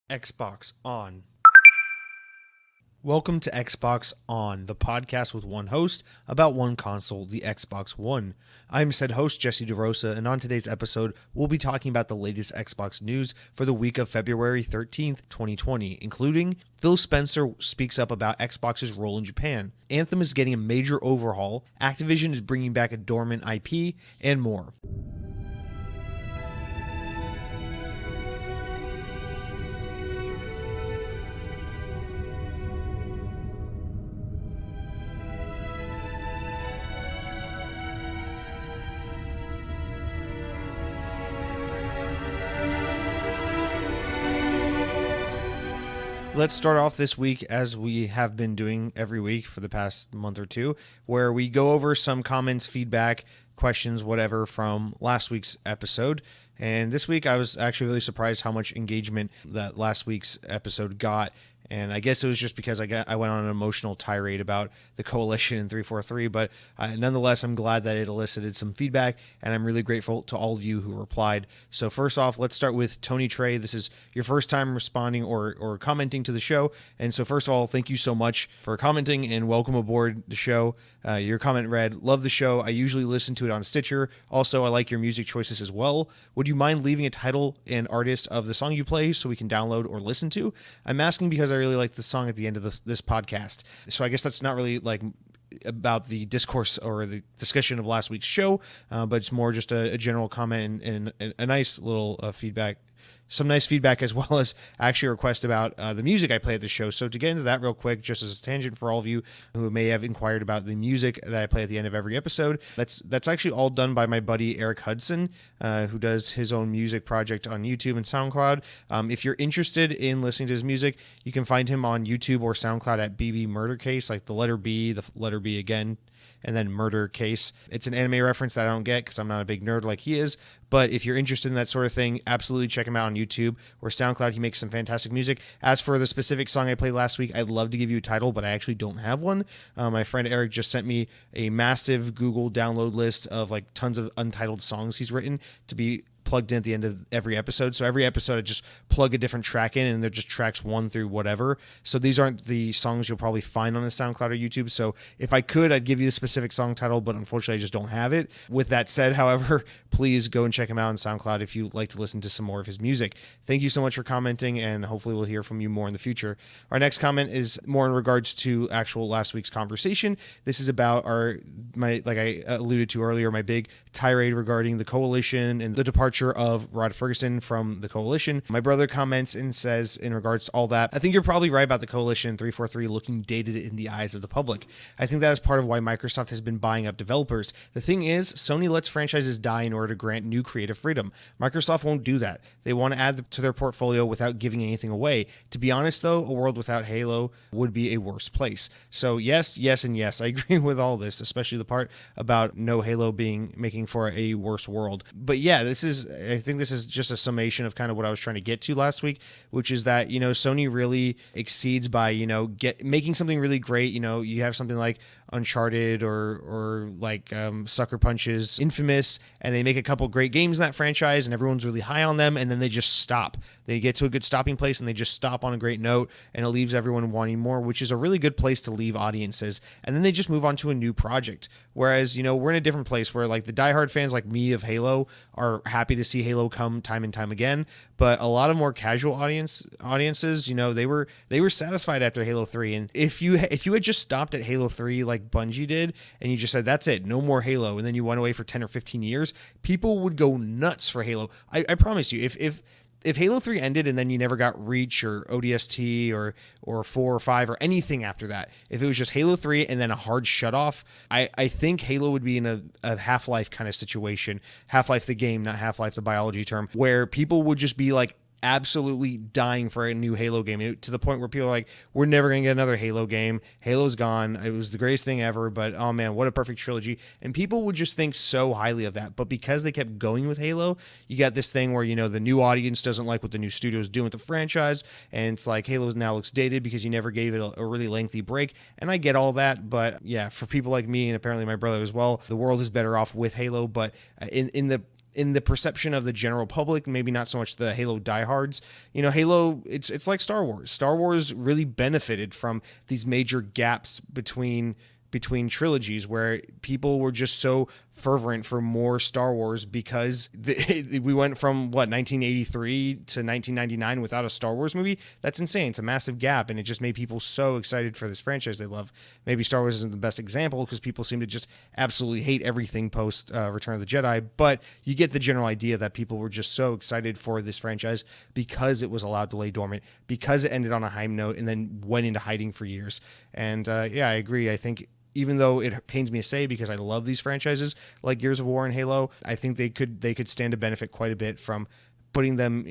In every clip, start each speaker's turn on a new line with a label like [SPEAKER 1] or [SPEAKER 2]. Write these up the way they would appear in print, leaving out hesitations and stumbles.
[SPEAKER 1] Xbox On. Welcome to Xbox On, the podcast with one host about one console, the Xbox One. I'm said host Jesse DeRosa, and on today's episode, we'll be talking about the latest Xbox news for the week of February 13th, 2020, including Phil Spencer speaks up about Xbox's role in Japan, Anthem is getting a major overhaul, Activision is bringing back a dormant IP, and more. Let's start off this week as we have been doing every week for the past month or two, where we go over some comments, feedback, questions, whatever from last week's episode. And this week I was actually really surprised how much engagement that last week's episode got. And I guess it was just because I went on an emotional tirade about the Coalition in 343, but nonetheless, I'm glad that it elicited some feedback, and I'm really grateful to all of you who replied. So first off, let's start with Tony Trey. This is your first time responding or commenting to the show, and so first of all, thank you so much for commenting, and welcome aboard the show. Your comment read, "Love the show. I usually listen to it on Stitcher. Also, I like your music choices as well. Would you mind leaving a title and artist of the song you play so we can download or listen to? I'm asking because I really like the song at the end of this podcast." So I guess that's not really like about the discourse or the discussion of last week's show, but it's more just a general comment and a nice little feedback. Some nice feedback, as well as actually a request about the music I play at the show. So to get into that real quick, just as a tangent for all of you who may have inquired about the music that I play at the end of every episode, that's actually all done by my buddy Eric Hudson, who does his own music project on YouTube and SoundCloud. If you're interested in listening to his music, you can find him on YouTube or SoundCloud at BB Murder Case, like the letter B again, and then Murder Case. It's an anime reference that I don't get because I'm not a big nerd like he is. But if you're interested in that sort of thing, absolutely check him out on YouTube or SoundCloud. He makes some fantastic music. As for the specific song I played last week, I'd love to give you a title, but I actually don't have one. My friend Eric just sent me a massive Google download list of like tons of untitled songs he's written to be plugged in at the end of every episode. So every episode I just plug a different track in, and they're just tracks 1 through whatever. So these aren't the songs you'll probably find on the SoundCloud or YouTube. So if I could, I'd give you the specific song title, but unfortunately I just don't have it. With that said, however, please go and check him out on SoundCloud if you'd like to listen to some more of his music. Thank you so much for commenting, and hopefully we'll hear from you more in the future. Our next comment is more in regards to actual last week's conversation. This is about like I alluded to earlier, my big tirade regarding the Coalition and the departure of Rod Ferguson from the Coalition. My brother comments and says, in regards to all that, "I think you're probably right about the Coalition 343 looking dated in the eyes of the public. I think that is part of why Microsoft has been buying up developers. The thing is, Sony lets franchises die in order to grant new creative freedom. Microsoft won't do that. They want to add to their portfolio without giving anything away. To be honest, though, a world without Halo would be a worse place." So yes, and yes, I agree with all this, especially the part about no Halo making for a worse world. But yeah, I think this is just a summation of kind of what I was trying to get to last week, which is that, Sony really exceeds by, making something really great. You have something like Uncharted or like Sucker Punch's Infamous, and they make a couple great games in that franchise and everyone's really high on them, and then they just stop. They get to a good stopping place and they just stop on a great note, and it leaves everyone wanting more, which is a really good place to leave audiences. And then they just move on to a new project. Whereas, we're in a different place where like the diehard fans like me of Halo are happy to see Halo come time and time again, but a lot of more casual audiences, they were satisfied after Halo 3. And if you had just stopped at Halo 3 like Bungie did, and you just said, that's it, no more Halo, and then you went away for 10 or 15 years, people would go nuts for Halo. I promise you, if Halo 3 ended and then you never got Reach or ODST or 4 or 5 or anything after that, if it was just Halo 3 and then a hard shutoff, I think Halo would be in a Half-Life kind of situation. Half-Life the game, not Half-Life the biology term, where people would just be like absolutely dying for a new Halo game, to the point where people are like, we're never going to get another Halo game. Halo's gone. It was the greatest thing ever, but oh man, what a perfect trilogy. And people would just think so highly of that. But because they kept going with Halo, you got this thing where, the new audience doesn't like what the new studio's doing with the franchise. And it's like Halo now looks dated because you never gave it a really lengthy break. And I get all that. But yeah, for people like me and apparently my brother as well, the world is better off with Halo. But in the in the perception of the general public, maybe not so much the Halo diehards. Halo, it's like Star Wars. Star Wars really benefited from these major gaps between trilogies where people were just so fervent for more Star Wars because we went from 1983 to 1999 without a Star Wars movie. That's insane. It's a massive gap, and it just made people so excited for this franchise they love. Maybe Star Wars isn't the best example because people seem to just absolutely hate everything post Return of the Jedi, but you get the general idea that people were just so excited for this franchise because it was allowed to lay dormant, because it ended on a high note and then went into hiding for years. And I agree. I think even though it pains me to say because I love these franchises like Gears of War and Halo, I think they could stand to benefit quite a bit from putting them,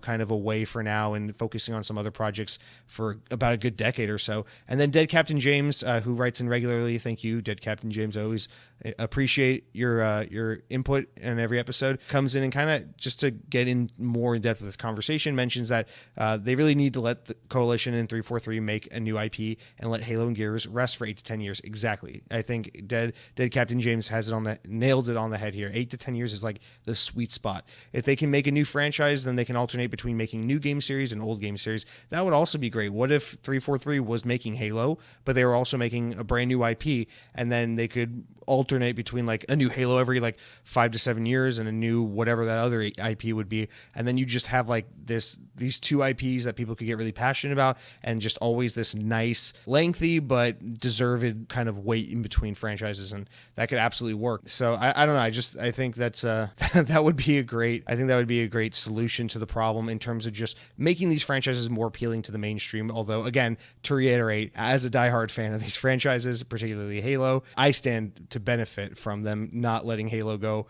[SPEAKER 1] kind of away for now and focusing on some other projects for about a good decade or so. And then Dead Captain James, who writes in regularly, thank you, Dead Captain James. I always appreciate your input in every episode. Comes in and kind of just to get in more in depth with this conversation, mentions that they really need to let the Coalition and 343 make a new IP and let Halo and Gears rest for 8 to 10 years. Exactly. I think Dead Captain James has nailed it on the head here. 8 to 10 years is like the sweet spot. If they can make a new franchise, then they can alternate between making new game series and old game series. That would also be great. What if 343 was making Halo, but they were also making a brand new IP, and then they could alternate between like a new Halo every like 5 to 7 years and a new whatever that other IP would be, and then you just have like these two IPs that people could get really passionate about, and just always this nice, lengthy but deserved kind of wait in between franchises, and that could absolutely work. So I don't know. I think that's that would be a great solution to the problem in terms of just making these franchises more appealing to the mainstream. Although, again, to reiterate, as a diehard fan of these franchises, particularly Halo, I stand to benefit from them not letting Halo go.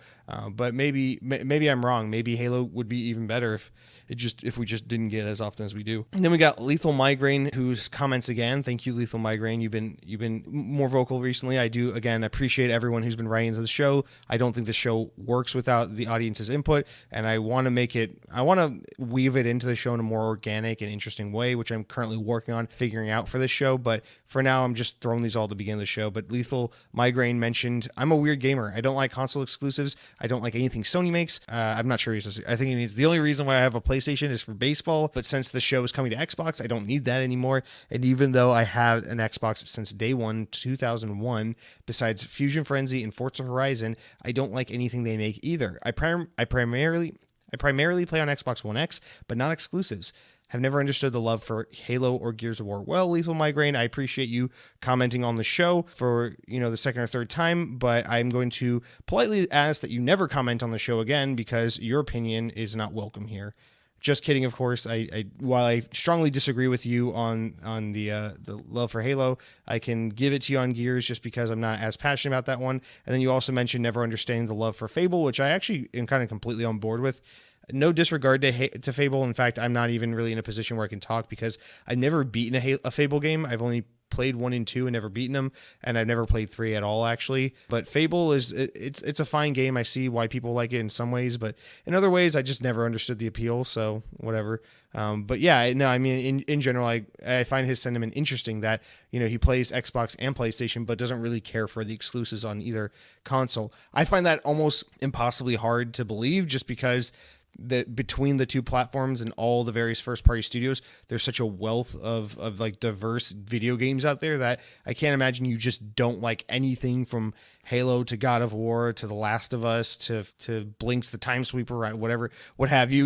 [SPEAKER 1] But maybe I'm wrong. Maybe Halo would be even better if we just didn't get as often as we do. And then we got Lethal Migraine, whose comments again. Thank you, Lethal Migraine. You've been more vocal recently. I do again appreciate everyone who's been writing to the show. I don't think the show works without the audience's input, and I want to weave it into the show in a more organic and interesting way, which I'm currently working on figuring out for this show. But for now, I'm just throwing these all to begin the show. But Lethal Migraine mentioned, I'm a weird gamer. I don't like console exclusives. I don't like anything Sony makes. I'm not sure. I think he means the only reason why I have a PlayStation is for baseball. But since the show is coming to Xbox, I don't need that anymore. And even though I have an Xbox since day one, 2001, besides Fusion Frenzy and Forza Horizon, I don't like anything they make either. I primarily play on Xbox One X, but not exclusives. Have never understood the love for Halo or Gears of War. Well, Lethal Migraine, I appreciate you commenting on the show for, the second or third time, but I'm going to politely ask that you never comment on the show again because your opinion is not welcome here. Just kidding, of course. While I strongly disagree with you on the love for Halo, I can give it to you on Gears just because I'm not as passionate about that one. And then you also mentioned never understanding the love for Fable, which I actually am kind of completely on board with. No disregard to Fable. In fact, I'm not even really in a position where I can talk because I've never beaten a Fable game. I've only played 1 and 2 and never beaten them, and I've never played 3 at all, actually. But Fable it's a fine game. I see why people like it in some ways, but in other ways, I just never understood the appeal, so whatever. But yeah, no, I mean, in general, I find his sentiment interesting that, he plays Xbox and PlayStation, but doesn't really care for the exclusives on either console. I find that almost impossibly hard to believe just because between the two platforms and all the various first-party studios, there's such a wealth of like diverse video games out there that I can't imagine you just don't like anything from Halo to God of War to The Last of Us to Blinks the Time Sweeper, right? Whatever, what have you,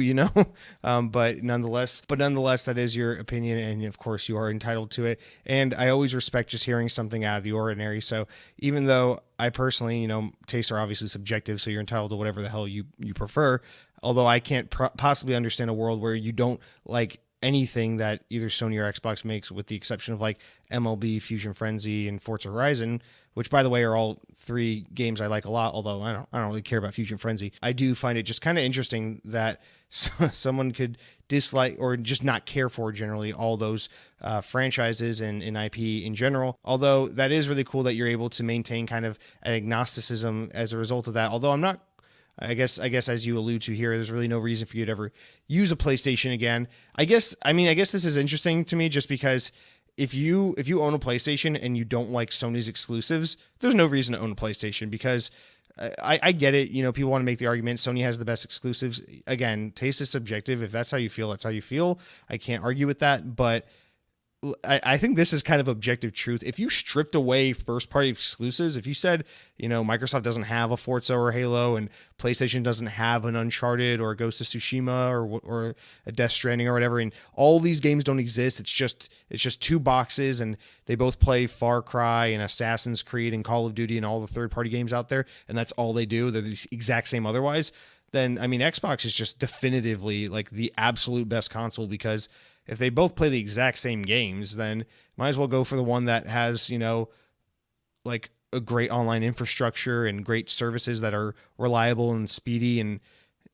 [SPEAKER 1] but nonetheless, that is your opinion, and of course you are entitled to it. And I always respect just hearing something out of the ordinary. So even though I personally, tastes are obviously subjective, so you're entitled to whatever the hell you prefer. Although I can't possibly understand a world where you don't like anything that either Sony or Xbox makes, with the exception of like MLB, Fusion Frenzy, and Forza Horizon, which, by the way, are all 3 games I like a lot. Although I don't really care about Fusion Frenzy. I do find it just kind of interesting that someone could dislike or just not care for generally all those franchises and IP in general. Although that is really cool that you're able to maintain kind of an agnosticism as a result of that. Although I'm not. I guess as you allude to here, there's really no reason for you to ever use a PlayStation again. I guess this is interesting to me just because if you own a PlayStation and you don't like Sony's exclusives, there's no reason to own a PlayStation because I get it. You know, people want to make the argument Sony has the best exclusives. Again, taste is subjective. If that's how you feel, that's how you feel. I can't argue with that. But I think this is kind of objective truth. If you stripped away first party exclusives, if you said, you know, Microsoft doesn't have a Forza or Halo and PlayStation doesn't have an Uncharted or a Ghost of Tsushima or a Death Stranding or whatever, and all these games don't exist, it's just two boxes and they both play Far Cry and Assassin's Creed and Call of Duty and all the third party games out there, and that's all they do. They're the exact same otherwise. Then, I mean, Xbox is just definitively like the absolute best console, because if they both play the exact same games, then might as well go for the one that has, you know, like a great online infrastructure and great services that are reliable and speedy and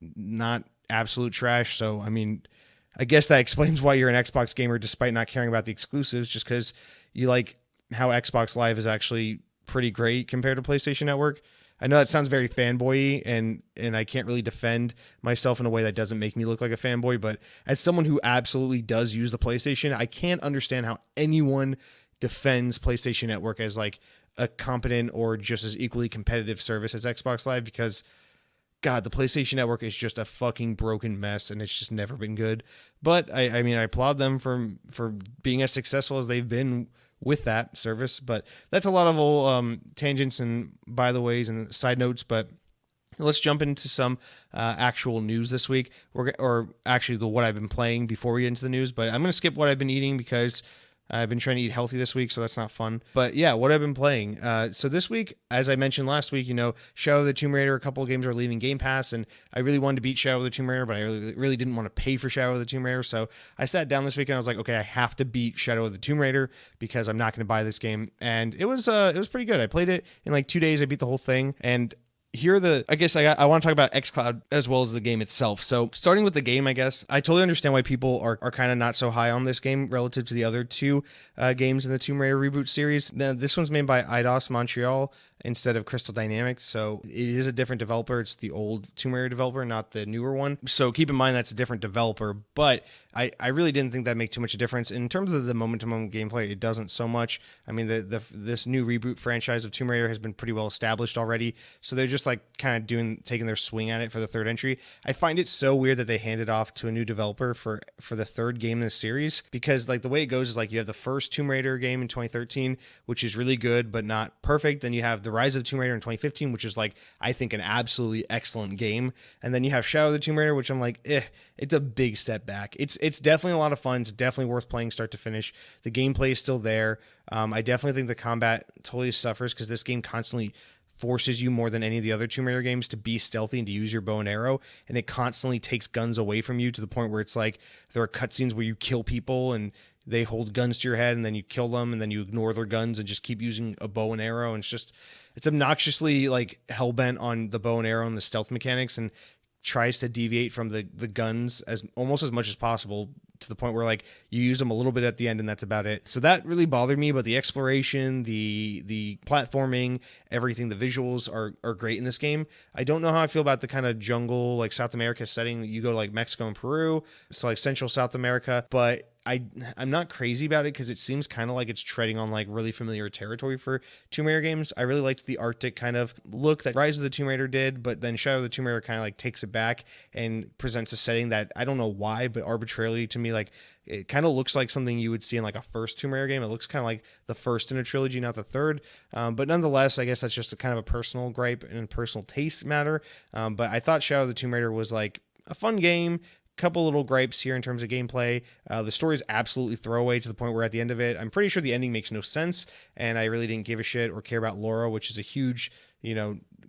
[SPEAKER 1] not absolute trash. So, I mean, I guess that explains why you're an Xbox gamer despite not caring about the exclusives, just because you like how Xbox Live is actually pretty great compared to PlayStation Network. I know that sounds very fanboy, and I can't really defend myself in a way that doesn't make me look like a fanboy, but as someone who absolutely does use the PlayStation, I can't understand how anyone defends PlayStation Network as like a competent or just as equally competitive service as Xbox Live, because God, the PlayStation Network is just a fucking broken mess, and it's just never been good. But I mean, I applaud them for being as successful as they've been with that service. But that's a lot of old tangents and by the ways and side notes. But let's jump into some actual news this week, or actually what I've been playing before we get into the news. But I'm going to skip what I've been eating because I've been trying to eat healthy this week, so that's not fun. But yeah, what I've been playing. So this week, as I mentioned last week, you know, Shadow of the Tomb Raider, a couple of games are leaving Game Pass, and I really wanted to beat Shadow of the Tomb Raider, but I really didn't want to pay for Shadow of the Tomb Raider. So I sat down this week and I was like, okay, I have to beat Shadow of the Tomb Raider because I'm not going to buy this game. And it was pretty good. I played it in like 2 days. I beat the whole thing, and here I want to talk about xCloud as well as the game itself. So starting with the game, I guess I totally understand why people are kind of not so high on this game relative to the other two games in the Tomb Raider reboot series. Now, this one's made by Eidos Montreal instead of Crystal Dynamics, so it is a different developer. It's the old Tomb Raider developer, not the newer one. So keep in mind that's a different developer, but I really didn't think that made too much of a difference. In terms of the moment-to-moment gameplay, it doesn't so much. I mean, this new reboot franchise of Tomb Raider has been pretty well established already, so they're just like kind of taking their swing at it for the third entry. I find it so weird that they handed off to a new developer for the third game in the series, because like the way it goes is like you have the first Tomb Raider game in 2013, which is really good but not perfect. Then you have the Rise of the Tomb Raider in 2015, which is like I think an absolutely excellent game, and then you have Shadow of the Tomb Raider, which I'm like, it's a big step back. It's definitely a lot of fun. It's definitely worth playing start to finish. The gameplay is still there. I definitely think the combat totally suffers because this game constantly forces you more than any of the other Tomb Raider games to be stealthy and to use your bow and arrow, and it constantly takes guns away from you to the point where it's like there are cutscenes where you kill people and they hold guns to your head and then you kill them and then you ignore their guns and just keep using a bow and arrow, and it's obnoxiously like hellbent on the bow and arrow and the stealth mechanics, and tries to deviate from the guns almost as much as possible, to the point where like you use them a little bit at the end and that's about it. So that really bothered me. But the exploration, the platforming, everything, the visuals are great in this game. I don't know how I feel about the kind of jungle, like South America setting that you go to, like Mexico and Peru, so like Central South America, but I'm not crazy about it because it seems kind of like it's treading on like really familiar territory for Tomb Raider games. I really liked the Arctic kind of look that Rise of the Tomb Raider did, but then Shadow of the Tomb Raider kind of like takes it back and presents a setting that I don't know why, but arbitrarily to me, like it kind of looks like something you would see in like a first Tomb Raider game. It looks kind of like the first in a trilogy, not the third. But nonetheless, I guess that's just a kind of a personal gripe and personal taste matter. But I thought Shadow of the Tomb Raider was like a fun game. Couple little gripes here in terms of gameplay. The story is absolutely throwaway to the point where at the end of it, I'm pretty sure the ending makes no sense, and I really didn't give a shit or care about Laura, which is a huge,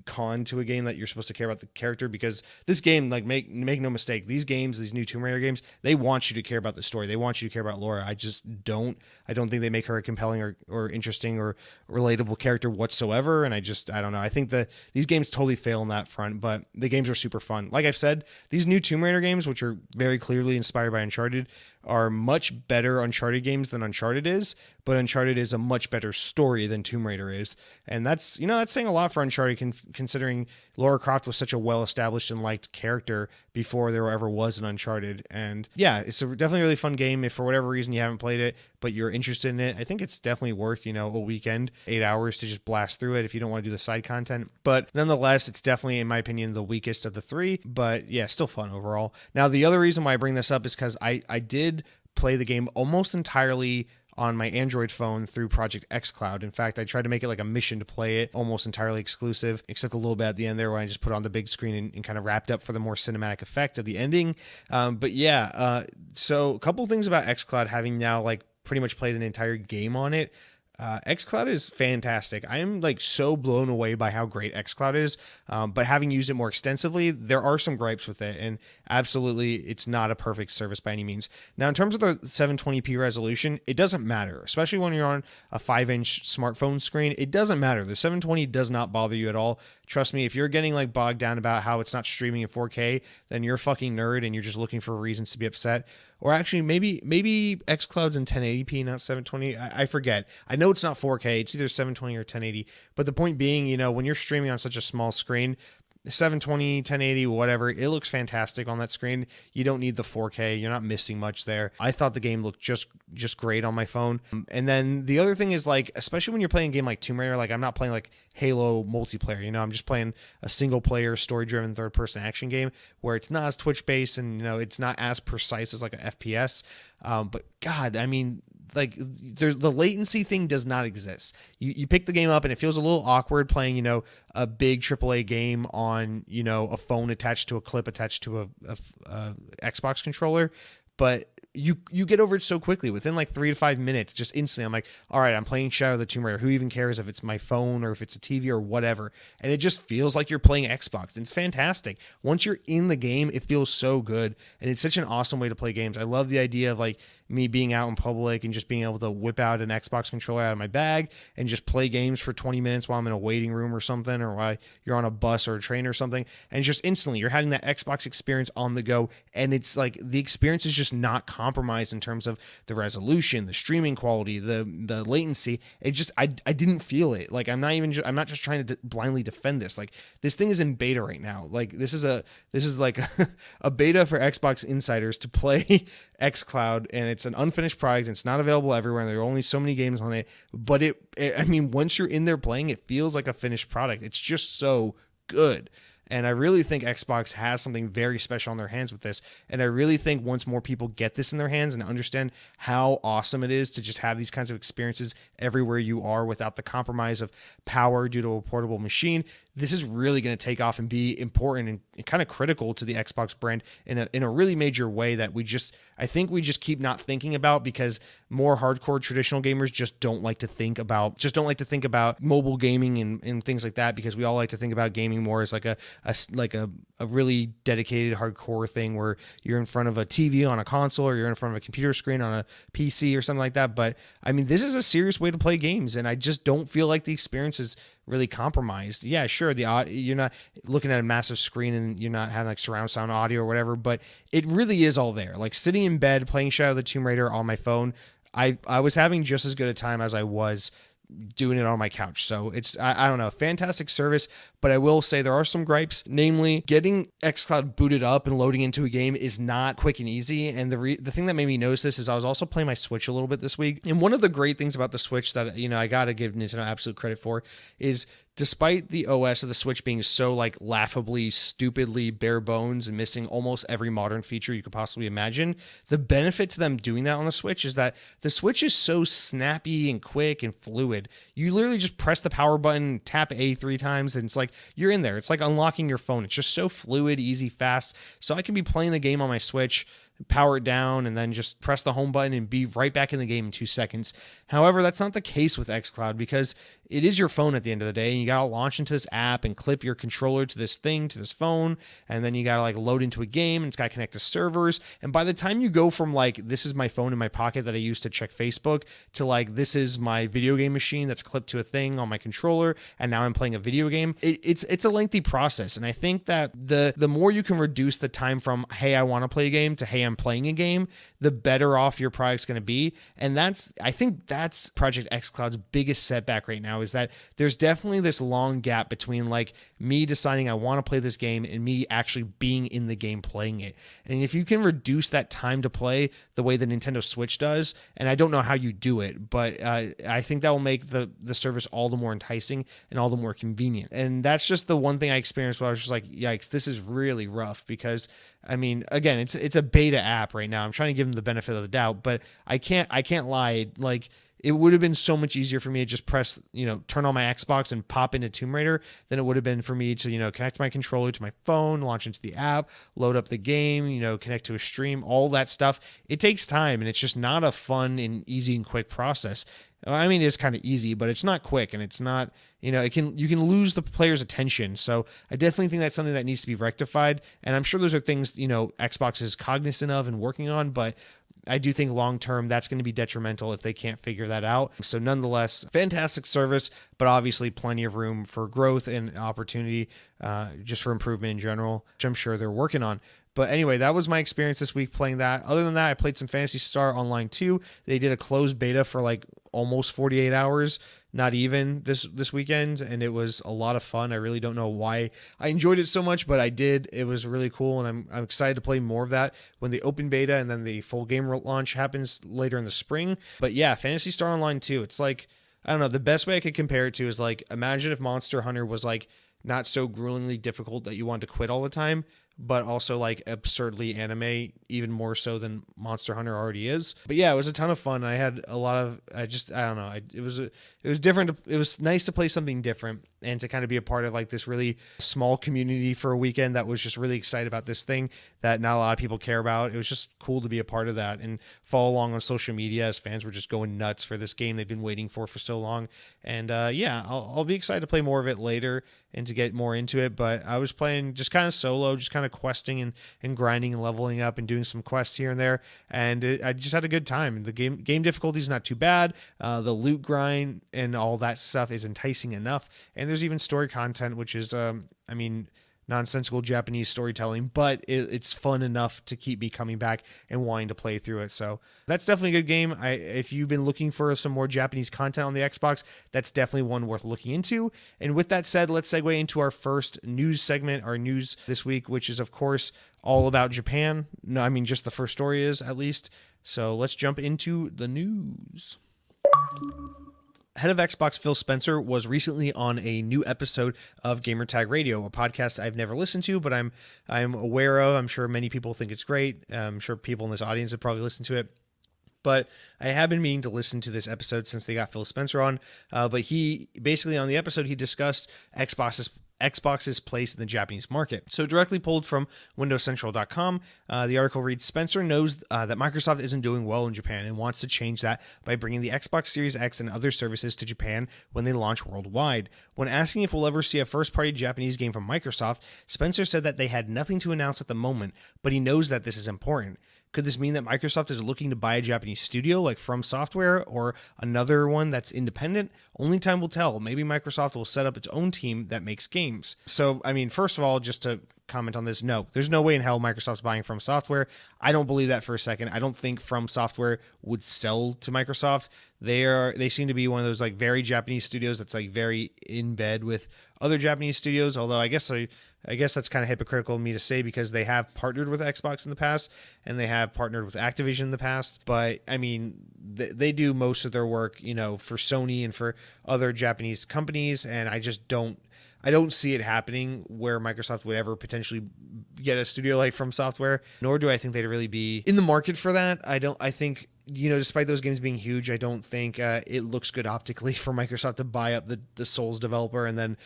[SPEAKER 1] con to a game that you're supposed to care about the character, because this game, like, make no mistake, these new Tomb Raider games, they want you to care about the story. They want you to care about Laura. I don't think they make her a compelling or interesting or relatable character whatsoever. And I don't know. I think that these games totally fail on that front, but the games are super fun. Like I've said, these new Tomb Raider games, which are very clearly inspired by Uncharted, are much better Uncharted games than Uncharted is, but Uncharted is a much better story than Tomb Raider is. And that's saying a lot for Uncharted considering Lara Croft was such a well-established and liked character before there ever was an Uncharted. And yeah, it's definitely a really fun game. If for whatever reason you haven't played it, but you're interested in it, I think it's definitely worth, a weekend, 8 hours to just blast through it if you don't want to do the side content. But nonetheless, it's definitely, in my opinion, the weakest of the three. But yeah, still fun overall. Now, the other reason why I bring this up is because I did play the game almost entirely on my Android phone through Project xCloud. In fact, I tried to make it like a mission to play it almost entirely exclusive, except a little bit at the end there where I just put on the big screen and kind of wrapped up for the more cinematic effect of the ending. But yeah, so a couple things about xCloud, having now like pretty much played an entire game on it. xCloud is fantastic. I am like so blown away by how great xCloud is. But having used it more extensively, there are some gripes with it, and absolutely it's not a perfect service by any means. Now, in terms of the 720p resolution, it doesn't matter, especially when you're on a 5-inch smartphone screen. It doesn't matter. The 720 does not bother you at all. Trust me, if you're getting like bogged down about how it's not streaming in 4K, then you're a fucking nerd and you're just looking for reasons to be upset. Or actually, maybe xCloud's in 1080p, not 720. I forget. I know it's not 4K. It's either 720 or 1080. But the point being, when you're streaming on such a small screen, 720, 1080, whatever, it looks fantastic on that screen. You don't need the 4K. You're not missing much there. I thought the game looked just great on my phone. And then the other thing is, like, especially when you're playing a game like Tomb Raider, like I'm not playing like Halo multiplayer, I'm just playing a single player story-driven third-person action game where it's not as Twitch-based and, it's not as precise as like a FPS. But God, I mean, like the latency thing does not exist. You pick the game up and it feels a little awkward playing, a big AAA game on, a phone attached to a clip attached to a Xbox controller. But you get over it so quickly within like 3 to 5 minutes, just instantly. I'm like, all right, I'm playing Shadow of the Tomb Raider. Who even cares if it's my phone or if it's a TV or whatever? And it just feels like you're playing Xbox. And it's fantastic. Once you're in the game, it feels so good. And it's such an awesome way to play games. I love the idea of like me being out in public and just being able to whip out an Xbox controller out of my bag and just play games for 20 minutes while I'm in a waiting room or something, or while you're on a bus or a train or something. And just instantly you're having that Xbox experience on the go. And it's like the experience is just not compromised in terms of the resolution, the streaming quality, the latency. It just, I didn't feel it. Like I'm not just trying to blindly defend this. Like this thing is in beta right now. Like this is like a beta for Xbox insiders to play xCloud, and it's an unfinished product. And it's not available everywhere, and there are only so many games on it. But I mean, once you're in there playing, it feels like a finished product. It's just so good. And I really think Xbox has something very special on their hands with this. And I really think once more people get this in their hands and understand how awesome it is to just have these kinds of experiences everywhere you are without the compromise of power due to a portable machine, this is really going to take off and be important and kind of critical to the Xbox brand in a really major way that I think we just keep not thinking about, because more hardcore traditional gamers just don't like to think about mobile gaming and things like that, because we all like to think about gaming more as like a really dedicated hardcore thing where you're in front of a TV on a console, or you're in front of a computer screen on a PC or something like that. But I mean, this is a serious way to play games, and I just don't feel like the experience is really compromised. Yeah, sure, you're not looking at a massive screen and you're not having like surround sound audio or whatever, but it really is all there. Like sitting in bed playing Shadow of the Tomb Raider on my phone, I was having just as good a time as I was doing it on my couch. So it's, I don't know, fantastic service. But I will say there are some gripes, namely getting xCloud booted up and loading into a game is not quick and easy. And the thing that made me notice this is I was also playing my Switch a little bit this week. And one of the great things about the Switch that, I got to give Nintendo absolute credit for is, despite the OS of the Switch being so like laughably, stupidly bare bones and missing almost every modern feature you could possibly imagine, the benefit to them doing that on the Switch is that the Switch is so snappy and quick and fluid. You literally just press the power button, tap A 3 times, and it's like you're in there. It's like unlocking your phone. It's just so fluid, easy, fast. So I can be playing a game on my Switch, power it down, and then just press the home button and be right back in the game in 2 seconds. However, that's not the case with xCloud, because it is your phone at the end of the day, and you got to launch into this app and clip your controller to this phone, and then you got to like load into a game, and it's got to connect to servers. And by the time you go from like, this is my phone in my pocket that I use to check Facebook, to like, this is my video game machine that's clipped to a thing on my controller, and now I'm playing a video game, it's a lengthy process. And I think that the more you can reduce the time from, hey, I want to play a game, to, hey, am playing a game, the better off your product's going to be. And I think that's Project xCloud's biggest setback right now, is that there's definitely this long gap between like me deciding I want to play this game and me actually being in the game playing it. And if you can reduce that time to play the way the Nintendo Switch does, and I don't know how you do it, but I think that will make the service all the more enticing and all the more convenient. And that's just the one thing I experienced where I was just like, yikes, this is really rough. Because I mean, again, it's a beta app right now. I'm trying to give them the benefit of the doubt, but I can't lie. Like, it would have been so much easier for me to just press, turn on my Xbox and pop into Tomb Raider than it would have been for me to, connect my controller to my phone, launch into the app, load up the game, connect to a stream, all that stuff. It takes time, and it's just not a fun and easy and quick process. I mean, it's kind of easy, but it's not quick, and it's not, you can lose the player's attention. So I definitely think that's something that needs to be rectified. And I'm sure those are things, Xbox is cognizant of and working on, but I do think long-term that's going to be detrimental if they can't figure that out. So nonetheless, fantastic service, but obviously plenty of room for growth and opportunity, just for improvement in general, which I'm sure they're working on. But anyway, that was my experience this week playing that. Other than that, I played some Phantasy Star Online 2. They did a closed beta for like almost 48 hours, not even this weekend, and it was a lot of fun. I really don't know why I enjoyed it so much, but I did. It was really cool, and I'm excited to play more of that when the open beta and then the full game launch happens later in the spring. But yeah, Phantasy Star Online 2, it's like, I don't know, the best way I could compare it to is like, imagine if Monster Hunter was like not so gruelingly difficult that you wanted to quit all the time, but also like absurdly anime, even more so than Monster Hunter already is. But yeah, it was a ton of fun. I had a lot of, I don't know. It was different. It was nice to play something different and to kind of be a part of like this really small community for a weekend that was just really excited about this thing that not a lot of people care about. It was just cool to be a part of that and follow along on social media as fans were just going nuts for this game they've been waiting for so long. And yeah, I'll be excited to play more of it later and to get more into it. But I was playing just kind of solo, just kind of questing and grinding and leveling up and doing some quests here and there. And I just had a good time. The game difficulty is not too bad. The loot grind and all that stuff is enticing enough. And there's even story content, which is, nonsensical Japanese storytelling, but it's fun enough to keep me coming back and wanting to play through it. So that's definitely a good game. If you've been looking for some more Japanese content on the Xbox, that's definitely one worth looking into. And with that said, let's segue into our first news segment, our news this week, which is of course all about Japan. No, I mean, just the first story is, at least. So let's jump into the news. Head of Xbox Phil Spencer was recently on a new episode of Gamertag Radio, a podcast I've never listened to, but I'm aware of. I'm sure many people think it's great. I'm sure people in this audience have probably listened to it. But I have been meaning to listen to this episode since they got Phil Spencer on. But he basically, on the episode, he discussed Xbox's place in the Japanese market. So directly pulled from WindowsCentral.com, the article reads, Spencer knows that Microsoft isn't doing well in Japan and wants to change that by bringing the Xbox Series X and other services to Japan when they launch worldwide. When asking if we'll ever see a first-party Japanese game from Microsoft, Spencer said that they had nothing to announce at the moment, but he knows that this is important. Could this mean that Microsoft is looking to buy a Japanese studio like From Software or another one that's independent? Only time will tell. Maybe Microsoft will set up its own team that makes games. So, I mean, first of all, just to comment on this, no, there's no way in hell Microsoft's buying From Software. I don't believe that for a second. I don't think From Software would sell to Microsoft. They seem to be one of those like very Japanese studios that's like very in bed with other Japanese studios, although I guess that's kind of hypocritical of me to say because they have partnered with Xbox in the past and they have partnered with Activision in the past. But I mean, they do most of their work, for Sony and for other Japanese companies. And I don't see it happening where Microsoft would ever potentially get a studio like From Software, nor do I think they'd really be in the market for that. I think, despite those games being huge, I don't think it looks good optically for Microsoft to buy up the Souls developer and then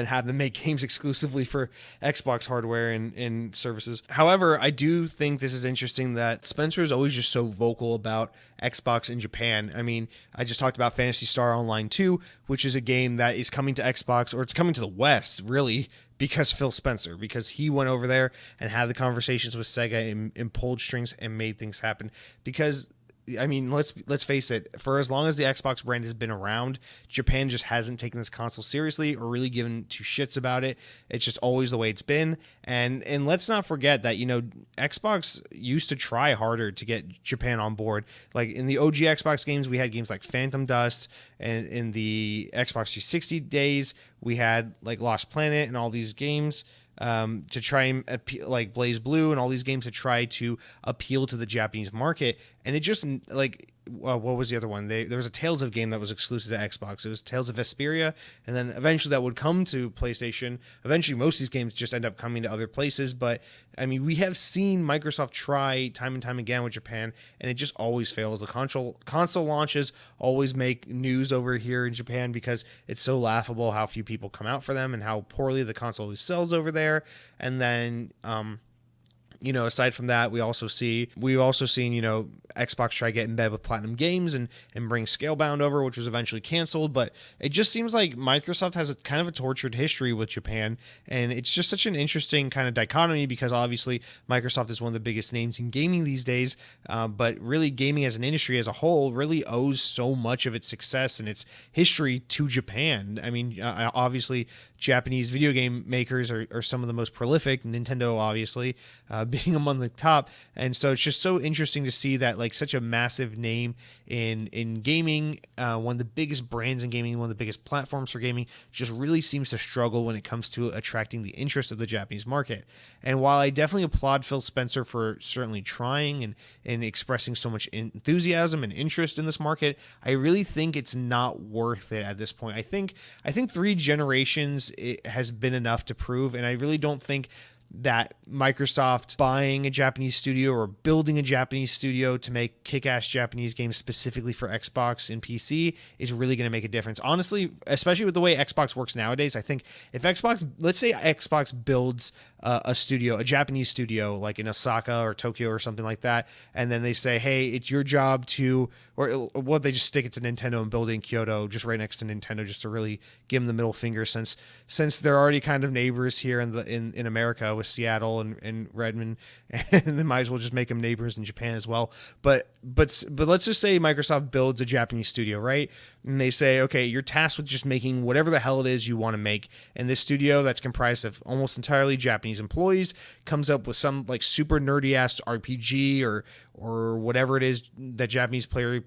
[SPEAKER 1] have them make games exclusively for Xbox hardware and services. However, I do think this is interesting that Spencer is always just so vocal about Xbox in Japan. I mean, I just talked about Phantasy Star Online 2, which is a game that is coming to Xbox, or it's coming to the West, really, because Phil Spencer, because he went over there and had the conversations with Sega and pulled strings and made things happen. Because I mean, let's face it. For as long as the Xbox brand has been around, Japan just hasn't taken this console seriously or really given two shits about it. It's just always the way it's been. And let's not forget that Xbox used to try harder to get Japan on board. Like in the OG Xbox games, we had games like Phantom Dust, and in the Xbox 360 days, we had like Lost Planet and all these games. To try and like Blaze Blue and all these games to try to appeal to the Japanese market. And it just like, what was the other one? There was a Tales of game that was exclusive to Xbox. It was Tales of Vesperia, and then eventually that would come to PlayStation. Eventually, most of these games just end up coming to other places. But I mean, we have seen Microsoft try time and time again with Japan, and it just always fails. The console launches always make news over here in Japan because it's so laughable how few people come out for them and how poorly the console always sells over there. And then, aside from that, we've also seen, Xbox try to get in bed with Platinum Games and bring Scalebound over, which was eventually canceled. But it just seems like Microsoft has a kind of a tortured history with Japan. And it's just such an interesting kind of dichotomy because obviously Microsoft is one of the biggest names in gaming these days. But really gaming as an industry as a whole really owes so much of its success and its history to Japan. I mean, obviously Japanese video game makers are some of the most prolific, Nintendo obviously being among the top. And so it's just so interesting to see that like such a massive name in gaming, one of the biggest brands in gaming, one of the biggest platforms for gaming, just really seems to struggle when it comes to attracting the interest of the Japanese market. And while I definitely applaud Phil Spencer for certainly trying and expressing so much enthusiasm and interest in this market, I really think it's not worth it at this point. I think 3 generations it has been enough to prove, and I really don't think that Microsoft buying a Japanese studio or building a Japanese studio to make kick-ass Japanese games specifically for Xbox and PC is really going to make a difference. Honestly, especially with the way Xbox works nowadays, I think if let's say Xbox builds a studio, a Japanese studio like in Osaka or Tokyo or something like that, and then they say, hey, it's your job to, or what, they just stick it to Nintendo and build it in Kyoto just right next to Nintendo just to really give them the middle finger since they're already kind of neighbors here in America with Seattle and Redmond, and they might as well just make them neighbors in Japan as well. But let's just say Microsoft builds a Japanese studio, right? And they say, okay, you're tasked with just making whatever the hell it is you want to make. And this studio that's comprised of almost entirely Japanese employees comes up with some like super nerdy ass RPG or whatever it is that Japanese players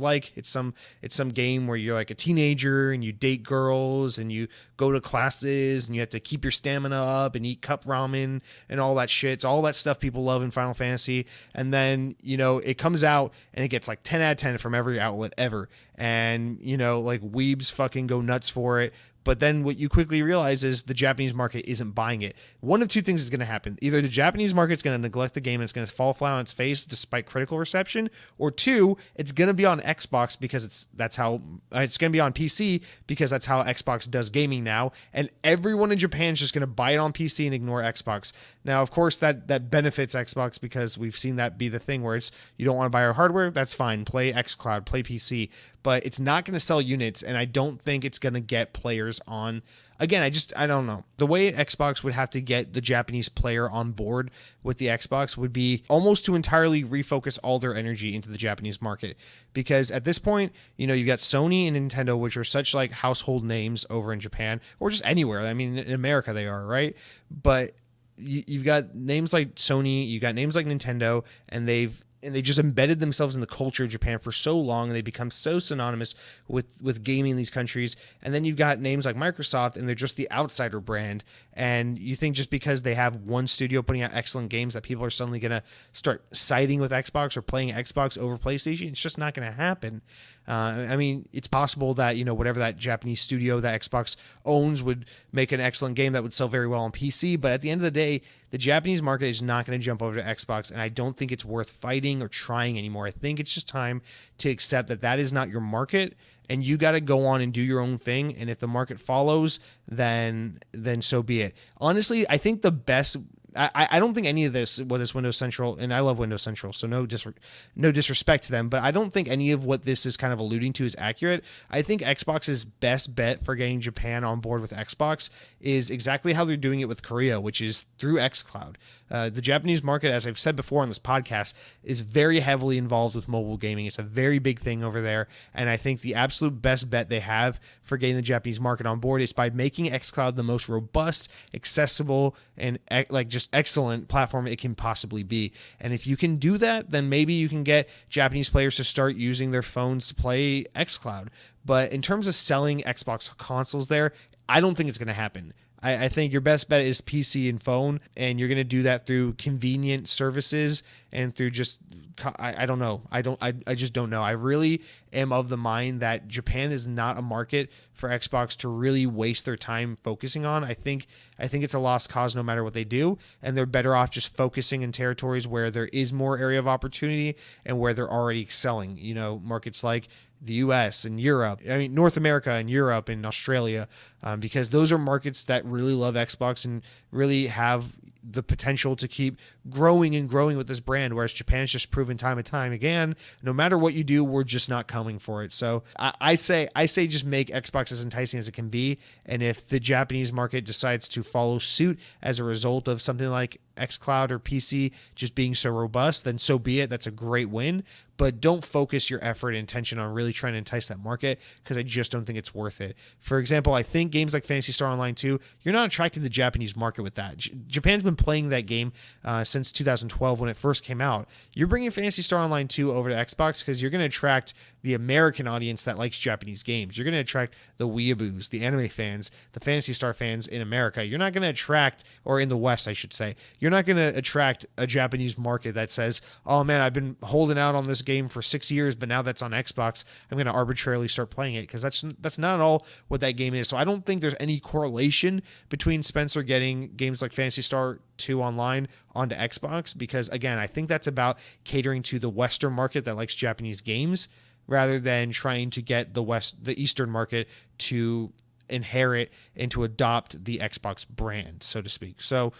[SPEAKER 1] like. It's some game where you're like a teenager and you date girls and you go to classes and you have to keep your stamina up and eat cup ramen and all that shit. It's all that stuff people love in Final Fantasy. And then, it comes out and it gets like 10 out of 10 from every outlet ever. And, like weebs fucking go nuts for it. But then what you quickly realize is the Japanese market isn't buying it. One of two things is going to happen. Either the Japanese market's going to neglect the game and it's going to fall flat on its face despite critical reception, or 2, it's going to be on Xbox because it's going to be on PC because that's how Xbox does gaming now, and everyone in Japan is just going to buy it on PC and ignore Xbox. Now, of course, that benefits Xbox because we've seen that be the thing where it's you don't want to buy our hardware, that's fine. Play xCloud, play PC. But it's not going to sell units, and I don't think it's going to get players on. Again, I don't know. The way Xbox would have to get the Japanese player on board with the Xbox would be almost to entirely refocus all their energy into the Japanese market. Because at this point, you've got Sony and Nintendo, which are such like household names over in Japan, or just anywhere. I mean, in America they are, right? But you've got names like Sony, you've got names like Nintendo, and they just embedded themselves in the culture of Japan for so long, and they become so synonymous with gaming in these countries. And then you've got names like Microsoft, and they're just the outsider brand. And you think just because they have one studio putting out excellent games that people are suddenly going to start siding with Xbox or playing Xbox over PlayStation? It's just not going to happen. I mean, it's possible that, whatever that Japanese studio that Xbox owns would make an excellent game that would sell very well on PC. But at the end of the day, the Japanese market is not going to jump over to Xbox, and I don't think it's worth fighting or trying anymore. I think it's just time to accept that is not your market, and you got to go on and do your own thing. And if the market follows, then so be it. Honestly, I think the best I don't think any of this, whether it's Windows Central, and I love Windows Central, so no disrespect to them, but I don't think any of what this is kind of alluding to is accurate. I think Xbox's best bet for getting Japan on board with Xbox is exactly how they're doing it with Korea, which is through xCloud. The Japanese market, as I've said before on this podcast, is very heavily involved with mobile gaming. It's a very big thing over there, and I think the absolute best bet they have for getting the Japanese market on board is by making xCloud the most robust, accessible, and like just excellent platform it can possibly be. And if you can do that, then maybe you can get Japanese players to start using their phones to play xCloud. But in terms of selling Xbox consoles there, I don't think it's going to happen. I think your best bet is PC and phone, and you're going to do that through convenient services and through just, I don't know. I just don't know. I really am of the mind that Japan is not a market for Xbox to really waste their time focusing on. I think it's a lost cause no matter what they do, and they're better off just focusing in territories where there is more area of opportunity and where they're already excelling. You know, markets like the US and Europe, I mean, North America and Europe and Australia, because those are markets that really love Xbox and really have the potential to keep growing and growing with this brand, whereas Japan's just proven time and time again, no matter what you do, we're just not coming for it. So I say just make Xbox as enticing as it can be, and if the Japanese market decides to follow suit as a result of something like xCloud or PC just being so robust, then so be it. That's a great win, but don't focus your effort and intention on really trying to entice that market, because I just don't think it's worth it. For example, I think games like Phantasy Star Online 2, you're not attracting the Japanese market with that. Japan's been playing that game since 2012 when it first came out. You're bringing Phantasy Star Online 2 over to Xbox because you're going to attract the American audience that likes Japanese games. You're going to attract the weeaboos, the anime fans, the Phantasy Star fans in America. You're not going to attract, or in the West, I should say, you're not going to attract a Japanese market that says, oh man, I've been holding out on this game for 6 years, but now that's on Xbox, I'm going to arbitrarily start playing it, because that's not at all what that game is. So I don't think there's any correlation between Spencer getting games like Phantasy Star 2 Online onto Xbox, because again, I think that's about catering to the Western market that likes Japanese games, rather than trying to get the Eastern market to inherit and to adopt the Xbox brand, so to speak. So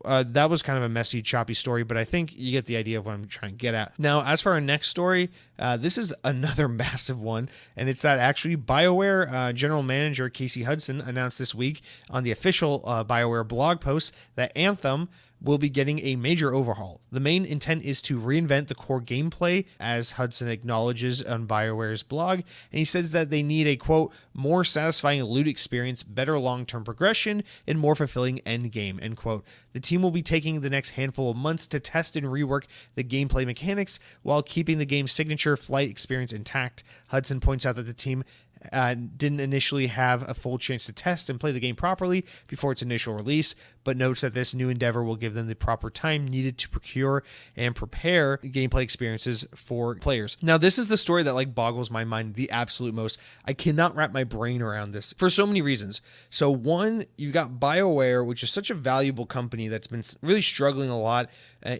[SPEAKER 1] that was kind of a messy, choppy story, but I think you get the idea of what I'm trying to get at. Now, as for our next story, this is another massive one, and it's that actually BioWare general manager Casey Hudson announced this week on the official BioWare blog post that Anthem will be getting a major overhaul. The main intent is to reinvent the core gameplay, as Hudson acknowledges on BioWare's blog, and he says that they need a, quote, more satisfying loot experience, better long-term progression, and more fulfilling end game, end quote. The team will be taking the next handful of months to test and rework the gameplay mechanics while keeping the game's signature flight experience intact. Hudson points out that the team didn't initially have a full chance to test and play the game properly before its initial release, but notes that this new endeavor will give them the proper time needed to procure and prepare gameplay experiences for players. Now, this is the story that boggles my mind the absolute most. I cannot wrap my brain around this for so many reasons. So one, you got BioWare, which is such a valuable company that's been really struggling a lot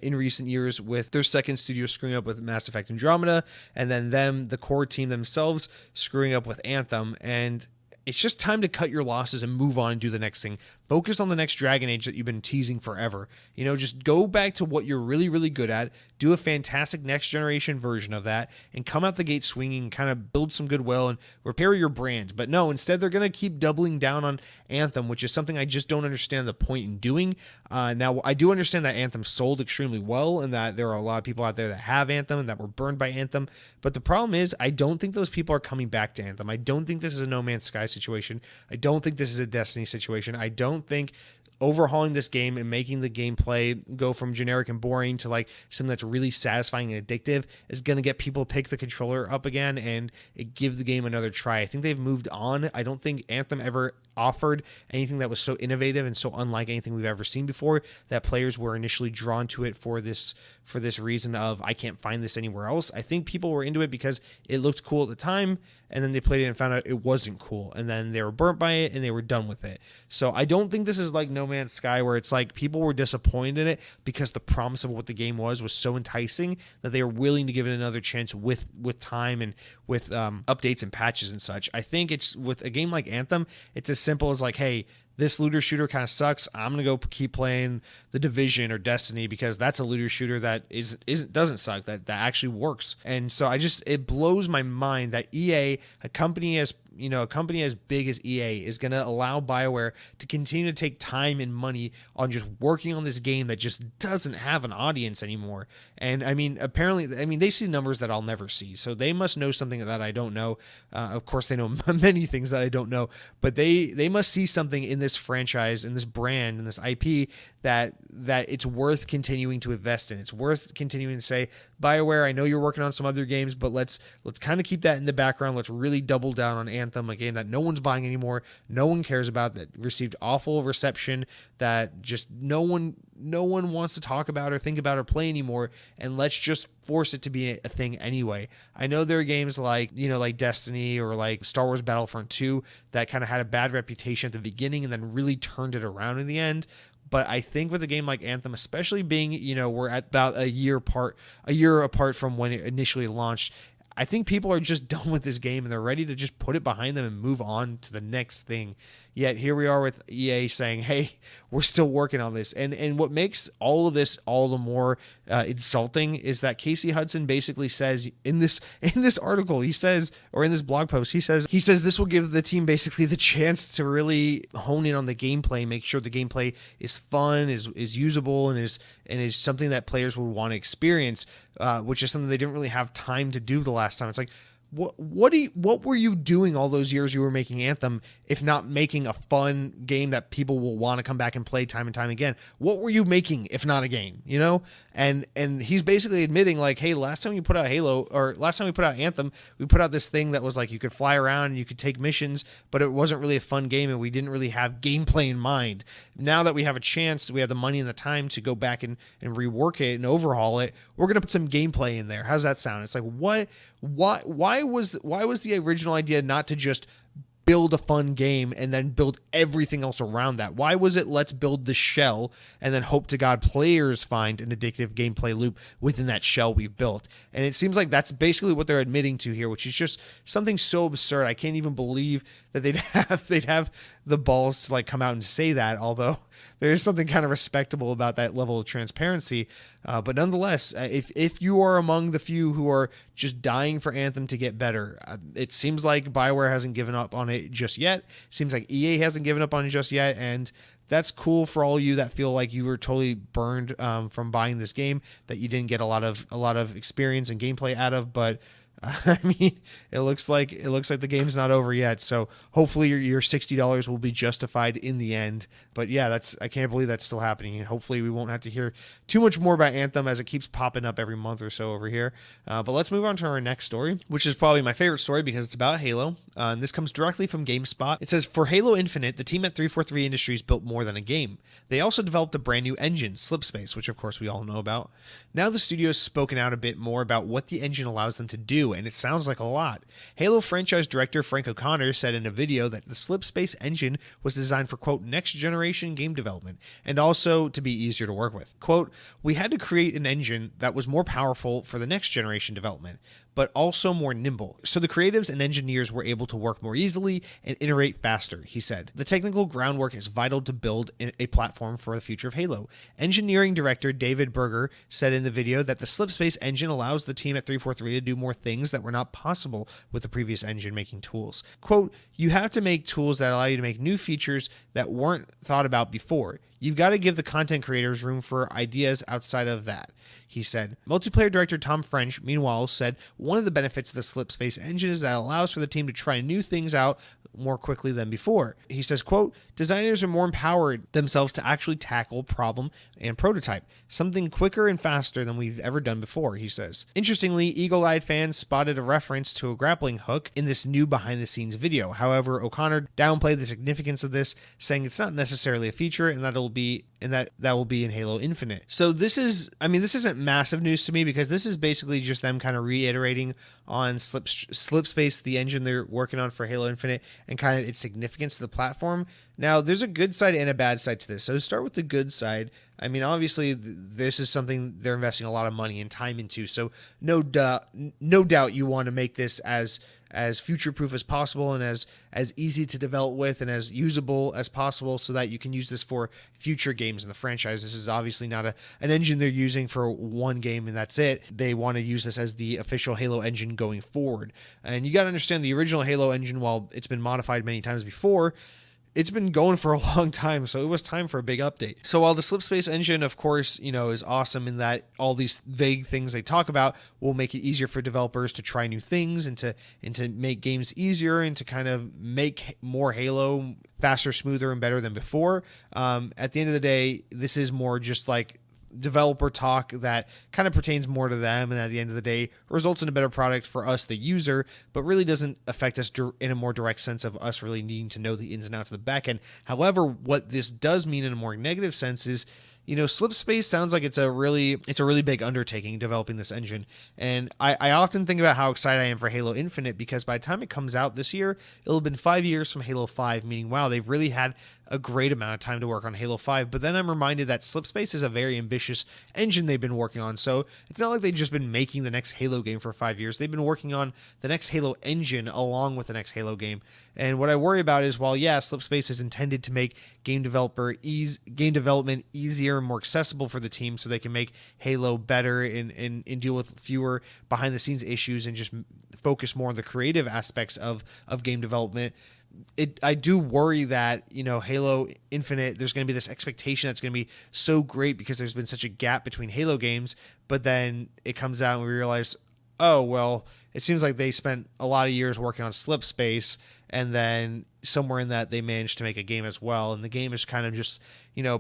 [SPEAKER 1] in recent years with their second studio screwing up with Mass Effect Andromeda, and then the core team themselves screwing up with Anthem. And it's just time to cut your losses and move on and do the next thing. Focus on the next Dragon Age that you've been teasing forever. Just go back to what you're really, really good at, do a fantastic next generation version of that, and come out the gate swinging and kind of build some goodwill and repair your brand. But no, instead they're going to keep doubling down on Anthem, which is something I just don't understand the point in doing. Now, I do understand that Anthem sold extremely well and that there are a lot of people out there that have Anthem and that were burned by Anthem. But the problem is, I don't think those people are coming back to Anthem. I don't think this is a No Man's Sky situation. I don't think this is a Destiny situation. I don't think overhauling this game and making the gameplay go from generic and boring to something that's really satisfying and addictive is going to get people to pick the controller up again and give the game another try. I think they've moved on. I don't think Anthem ever offered anything that was so innovative and so unlike anything we've ever seen before that players were initially drawn to it for this reason of, I can't find this anywhere else. I think people were into it because it looked cool at the time, and then they played it and found out it wasn't cool, and then they were burnt by it and they were done with it. So I don't think this is like No No Man's Sky, where it's like people were disappointed in it because the promise of what the game was so enticing that they were willing to give it another chance with time and with updates and patches and such. I think it's with a game like Anthem, it's as simple as like, hey, this looter shooter kind of sucks. I'm going to go keep playing The Division or Destiny because that's a looter shooter that doesn't suck, that actually works. And so it blows my mind that EA, a company as big as EA, is going to allow BioWare to continue to take time and money on just working on this game that just doesn't have an audience anymore. And I mean, apparently, they see numbers that I'll never see. So they must know something that I don't know. Of course, they know many things that I don't know, but they must see something in this franchise, in this brand, in this IP that it's worth continuing to invest in. It's worth continuing to say, BioWare, I know you're working on some other games, but let's kind of keep that in the background. Let's really double down on Anthem, a game that no one's buying anymore, no one cares about, that received awful reception, that just no one wants to talk about or think about or play anymore, and let's just force it to be a thing anyway. I know there are games like Destiny or like Star Wars Battlefront 2 that kind of had a bad reputation at the beginning and then really turned it around in the end. But I think with a game like Anthem, especially being, we're at about a year apart from when it initially launched, I think people are just done with this game and they're ready to just put it behind them and move on to the next thing. Yet here we are with EA saying, hey, we're still working on this. And what makes all of this all the more insulting is that Casey Hudson basically says in this article, he says, or in this blog post, he says this will give the team basically the chance to really hone in on the gameplay, make sure the gameplay is fun, is usable, and is something that players would want to experience, which is something they didn't really have time to do the last time. It's like, what were you doing all those years you were making Anthem if not making a fun game that people will want to come back and play time and time again? What were you making if not a game, And he's basically admitting like, hey, last time we put out Anthem, we put out this thing that was like you could fly around and you could take missions, but it wasn't really a fun game and we didn't really have gameplay in mind. Now that we have a chance, we have the money and the time to go back and rework it and overhaul it, we're going to put some gameplay in there. How's that sound? It's like, why was the original idea not to just build a fun game and then build everything else around that? Why was it let's build the shell and then hope to God players find an addictive gameplay loop within that shell we've built? And it seems like that's basically what they're admitting to here, which is just something so absurd. I can't even believe that they'd have the balls to like come out and say that, although there is something kind of respectable about that level of transparency. But nonetheless, if you are among the few who are just dying for Anthem to get better, it seems like BioWare hasn't given up on it just yet. It seems like EA hasn't given up on it just yet, and that's cool for all you that feel like you were totally burned from buying this game, that you didn't get a lot of experience and gameplay out of. But I mean, it looks like the game's not over yet. So hopefully your $60 will be justified in the end. But yeah, I can't believe that's still happening. And hopefully we won't have to hear too much more about Anthem as it keeps popping up every month or so over here. But let's move on to our next story, which is probably my favorite story because it's about Halo. And this comes directly from GameSpot. It says, for Halo Infinite, the team at 343 Industries built more than a game. They also developed a brand new engine, Slipspace, which of course we all know about. Now the studio has spoken out a bit more about what the engine allows them to do, and it sounds like a lot. Halo franchise director Frank O'Connor said in a video that the Slipspace engine was designed for, quote, next generation game development, and also to be easier to work with. Quote, we had to create an engine that was more powerful for the next generation development, but also more nimble, so the creatives and engineers were able to work more easily and iterate faster, he said. The technical groundwork is vital to build a platform for the future of Halo. Engineering director David Berger said in the video that the Slipspace engine allows the team at 343 to do more things that were not possible with the previous engine-making tools. Quote, you have to make tools that allow you to make new features that weren't thought about before. You've got to give the content creators room for ideas outside of that, he said. Multiplayer director Tom French, meanwhile, said one of the benefits of the Slipspace engine is that it allows for the team to try new things out more quickly than before. He says, quote, designers are more empowered themselves to actually tackle problem and prototype, something quicker and faster than we've ever done before, he says. Interestingly, eagle-eyed fans spotted a reference to a grappling hook in this new behind-the-scenes video. However, O'Connor downplayed the significance of this, saying it's not necessarily a feature and that will be in Halo Infinite. So this isn't massive news to me because this is basically just them kind of reiterating on Slipspace, the engine they're working on for Halo Infinite, and kind of its significance to the platform. Now, there's a good side and a bad side to this. So to start with the good side, I mean, obviously, this is something they're investing a lot of money and time into. So no doubt you want to make this as future-proof as possible and as easy to develop with and as usable as possible so that you can use this for future games in the franchise. This is obviously not an engine they're using for one game and that's it. They want to use this as the official Halo engine going forward. And you got to understand the original Halo engine, while it's been modified many times before, it's been going for a long time, so it was time for a big update. So while the Slipspace engine, of course, is awesome in that all these vague things they talk about will make it easier for developers to try new things and to make games easier and to kind of make more Halo faster, smoother, and better than before. At the end of the day, this is more just like developer talk that kind of pertains more to them, and at the end of the day results in a better product for us, the user, but really doesn't affect us in a more direct sense of us really needing to know the ins and outs of the back end. However, what this does mean in a more negative sense is, Slipspace sounds like it's a really big undertaking developing this engine. And I often think about how excited I am for Halo Infinite, because by the time it comes out this year, it'll have been 5 years from Halo 5, meaning, wow, they've really had a great amount of time to work on Halo 5. But then I'm reminded that Slipspace is a very ambitious engine they've been working on. So it's not like they've just been making the next Halo game for 5 years. They've been working on the next Halo engine along with the next Halo game. And what I worry about is, while Slipspace is intended to make game development easier and more accessible for the team so they can make Halo better and deal with fewer behind the scenes issues and just focus more on the creative aspects of game development, I do worry that, Halo Infinite, there's going to be this expectation that's going to be so great because there's been such a gap between Halo games, but then it comes out and we realize, oh, well, it seems like they spent a lot of years working on Slipspace, and then somewhere in that they managed to make a game as well, and the game is kind of just,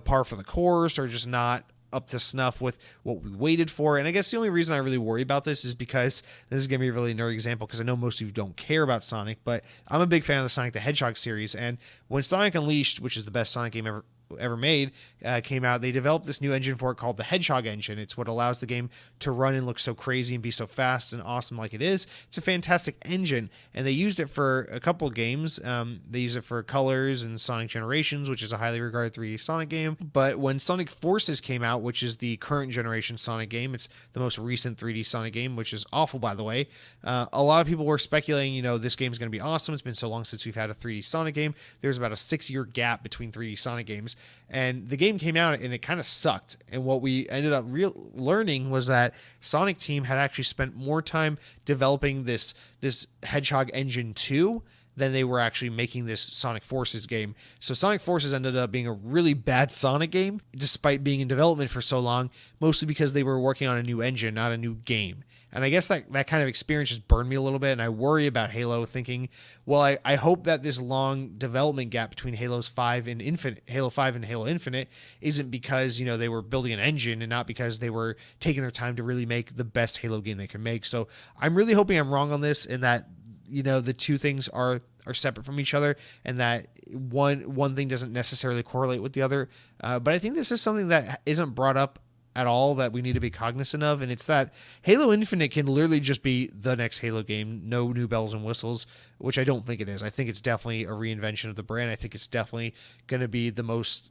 [SPEAKER 1] par for the course or just not up to snuff with what we waited for. And I guess the only reason I really worry about this is because this is going to be a really nerd example, because I know most of you don't care about Sonic, but I'm a big fan of the Sonic the Hedgehog series. And when Sonic Unleashed, which is the best Sonic game ever made, came out, they developed this new engine for it called the Hedgehog engine. It's what allows the game to run and look so crazy and be so fast and awesome like it is. It's a fantastic engine, and they used it for a couple games. They used it for Colors and Sonic Generations, which is a highly regarded 3D Sonic game. But when Sonic Forces came out, which is the current generation Sonic game, it's the most recent 3D Sonic game, which is awful, by the way. A lot of people were speculating, this game is going to be awesome. It's been so long since we've had a 3D Sonic game. There's about a 6-year gap between 3D Sonic games. And the game came out and it kind of sucked. And what we ended up learning was that Sonic team had actually spent more time developing this Hedgehog engine 2 than they were actually making this Sonic Forces game. So Sonic Forces ended up being a really bad Sonic game, despite being in development for so long, mostly because they were working on a new engine, not a new game. And I guess that kind of experience just burned me a little bit, and I worry about Halo, thinking, well, I hope that this long development gap between Halo 5 and Halo Infinite isn't because, they were building an engine and not because they were taking their time to really make the best Halo game they can make. So I'm really hoping I'm wrong on this, and that the two things are separate from each other, and that one thing doesn't necessarily correlate with the other. But I think this is something that isn't brought up at all that we need to be cognizant of, and it's that Halo Infinite can literally just be the next Halo game, no new bells and whistles, which I don't think it is. I think it's definitely a reinvention of the brand. I think it's definitely going to be the most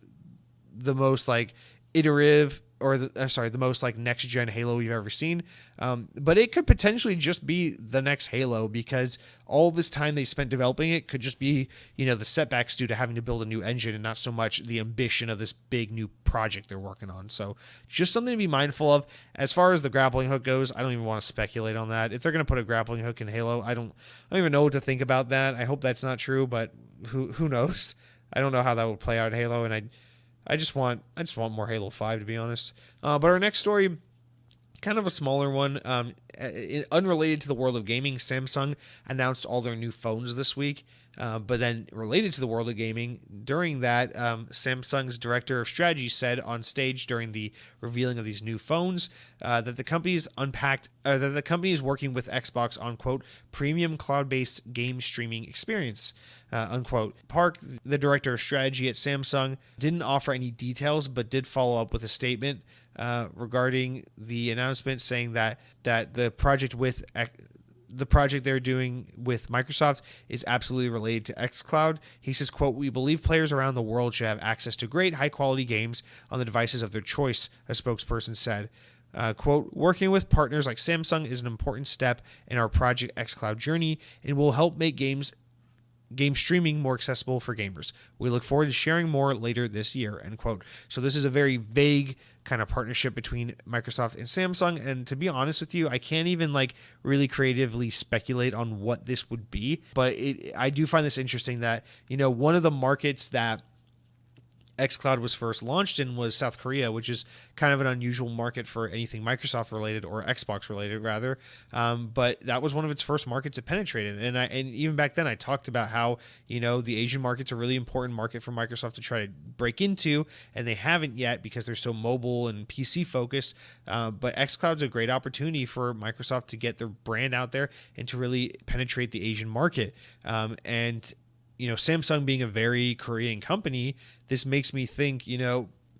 [SPEAKER 1] like iterative, or the most like next gen Halo we've ever seen. But it could potentially just be the next Halo, because all this time they spent developing it could just be, the setbacks due to having to build a new engine and not so much the ambition of this big new project they're working on. So just something to be mindful of. As far as the grappling hook goes, I don't even want to speculate on that. If they're going to put a grappling hook in Halo, I don't even know what to think about that. I hope that's not true, but who knows? I don't know how that would play out in Halo, and I just want more Halo 5, to be honest. But our next story, kind of a smaller one, unrelated to the world of gaming. Samsung announced all their new phones this week. But then related to the world of gaming, during that, Samsung's director of strategy said on stage during the revealing of these new phones that the company is working with Xbox on, quote, premium cloud-based game streaming experience, unquote. Park, the director of strategy at Samsung, didn't offer any details, but did follow up with a statement regarding the announcement, saying that the project with the project they're doing with Microsoft is absolutely related to xCloud. He says, quote, "We believe players around the world should have access to great high-quality games on the devices of their choice," a spokesperson said. Quote, "Working with partners like Samsung is an important step in our Project xCloud journey and will help make game streaming more accessible for gamers. We look forward to sharing more later this year," end quote. So this is a very vague kind of partnership between Microsoft and Samsung. And to be honest with you, I can't even like really creatively speculate on what this would be. But I do find this interesting that, one of the markets that xCloud was first launched in was South Korea, which is kind of an unusual market for anything Microsoft related or Xbox related rather. But that was one of its first markets it penetrated. And even back then I talked about how, the Asian market's a really important market for Microsoft to try to break into, and they haven't yet because they're so mobile and PC focused. But xCloud's a great opportunity for Microsoft to get their brand out there and to really penetrate the Asian market. Samsung being a very Korean company, this makes me think,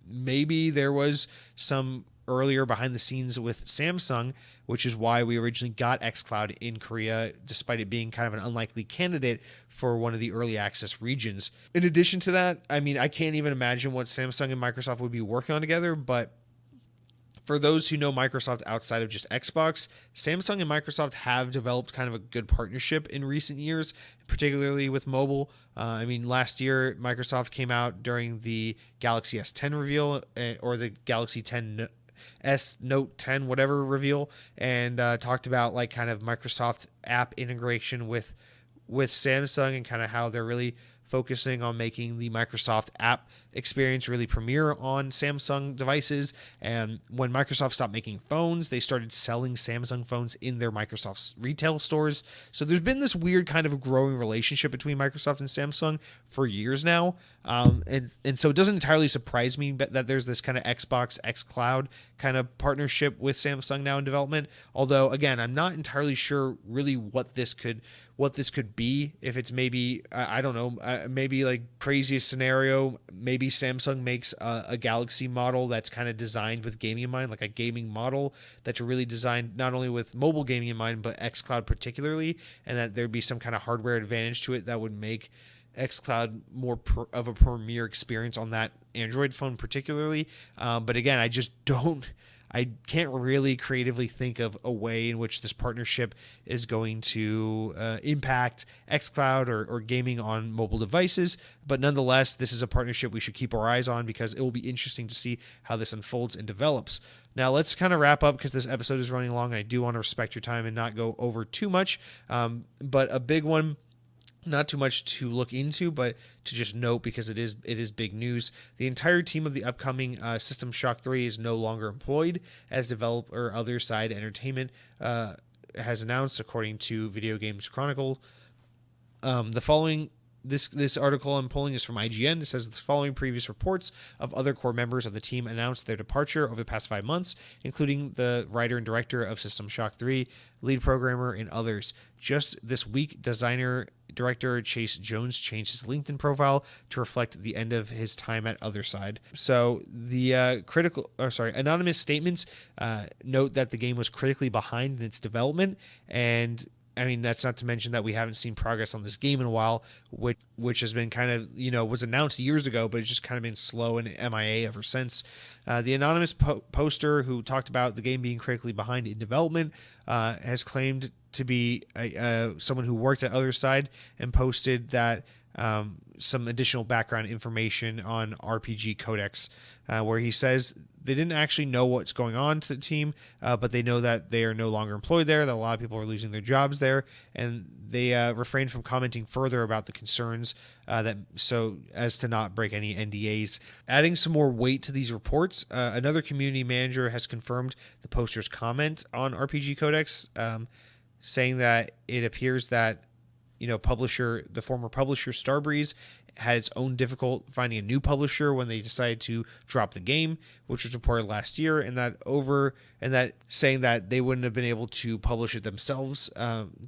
[SPEAKER 1] maybe there was some earlier behind the scenes with Samsung, which is why we originally got xCloud in Korea, despite it being kind of an unlikely candidate for one of the early access regions. In addition to that, I can't even imagine what Samsung and Microsoft would be working on together, but for those who know Microsoft outside of just Xbox, Samsung and Microsoft have developed kind of a good partnership in recent years, particularly with mobile. Last year, Microsoft came out during the Galaxy S10 reveal or the Galaxy 10 S Note 10, whatever reveal, and talked about like kind of Microsoft app integration with Samsung and kind of how they're really focusing on making the Microsoft app experience really premier on Samsung devices. And when Microsoft stopped making phones, they started selling Samsung phones in their Microsoft retail stores. So there's been this weird kind of growing relationship between Microsoft and Samsung for years now. And so it doesn't entirely surprise me that there's this kind of Xbox xCloud kind of partnership with Samsung now in development. Although, again, I'm not entirely sure really what this could be. If it's maybe, I don't know, maybe like craziest scenario, maybe Samsung makes a Galaxy model that's kind of designed with gaming in mind, like a gaming model that's really designed not only with mobile gaming in mind, but xCloud particularly, and that there'd be some kind of hardware advantage to it that would make xCloud more of a premier experience on that Android phone particularly. But again, I can't really creatively think of a way in which this partnership is going to impact xCloud or gaming on mobile devices. But nonetheless, this is a partnership we should keep our eyes on because it will be interesting to see how this unfolds and develops. Now, let's kind of wrap up because this episode is running long. And I do want to respect your time and not go over too much. But a big one, not too much to look into, but to just note because it is big news. The entire team of the upcoming System Shock 3 is no longer employed, as developer Other Side Entertainment has announced, according to Video Games Chronicle. The following This article I'm pulling is from IGN. It says the following previous reports of other core members of the team announced their departure over the past 5 months, including the writer and director of System Shock 3, lead programmer, and others. Just this week, director Chase Jones changed his LinkedIn profile to reflect the end of his time at Other Side. So the anonymous statements note that the game was critically behind in its development, and that's not to mention that we haven't seen progress on this game in a while, which has been kind of, was announced years ago, but it's just kind of been slow and MIA ever since. The anonymous poster who talked about the game being critically behind in development has claimed to be someone who worked at Other Side and posted that some additional background information on RPG Codex, where he says they didn't actually know what's going on to the team, but they know that they are no longer employed there, that a lot of people are losing their jobs there, and they refrained from commenting further about the concerns so as to not break any NDAs. Adding some more weight to these reports, another community manager has confirmed the poster's comment on RPG Codex, saying that it appears that the former publisher Starbreeze had its own difficult finding a new publisher when they decided to drop the game, which was reported last year, and that saying that they wouldn't have been able to publish it themselves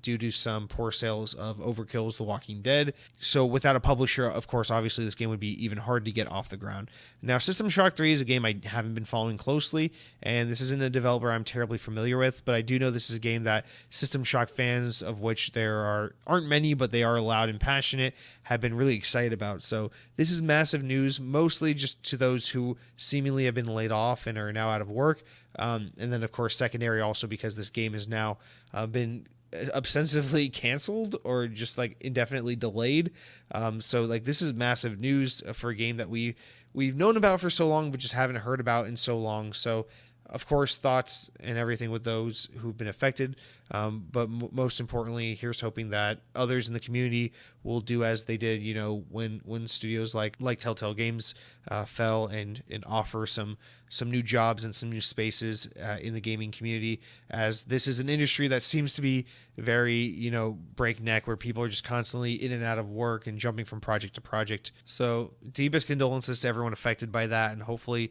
[SPEAKER 1] due to some poor sales of Overkill's The Walking Dead. So without a publisher, of course, obviously this game would be even hard to get off the ground. Now, System Shock 3 is a game I haven't been following closely, and this isn't a developer I'm terribly familiar with, but I do know this is a game that System Shock fans, of which there aren't many, but they are loud and passionate, have been really excited about. So this is massive news, mostly just to those who seemingly have been laid off and are now out of work. And then, of course, secondary also because this game has now been ostensibly canceled or just like indefinitely delayed. So like this is massive news for a game that we've known about for so long, but just haven't heard about in so long. So of course, thoughts and everything with those who've been affected. But most importantly, here's hoping that others in the community will do as they did, when studios like Telltale Games fell and offer some new jobs and some new spaces in the gaming community, as this is an industry that seems to be very, breakneck, where people are just constantly in and out of work and jumping from project to project. So deepest condolences to everyone affected by that, and hopefully,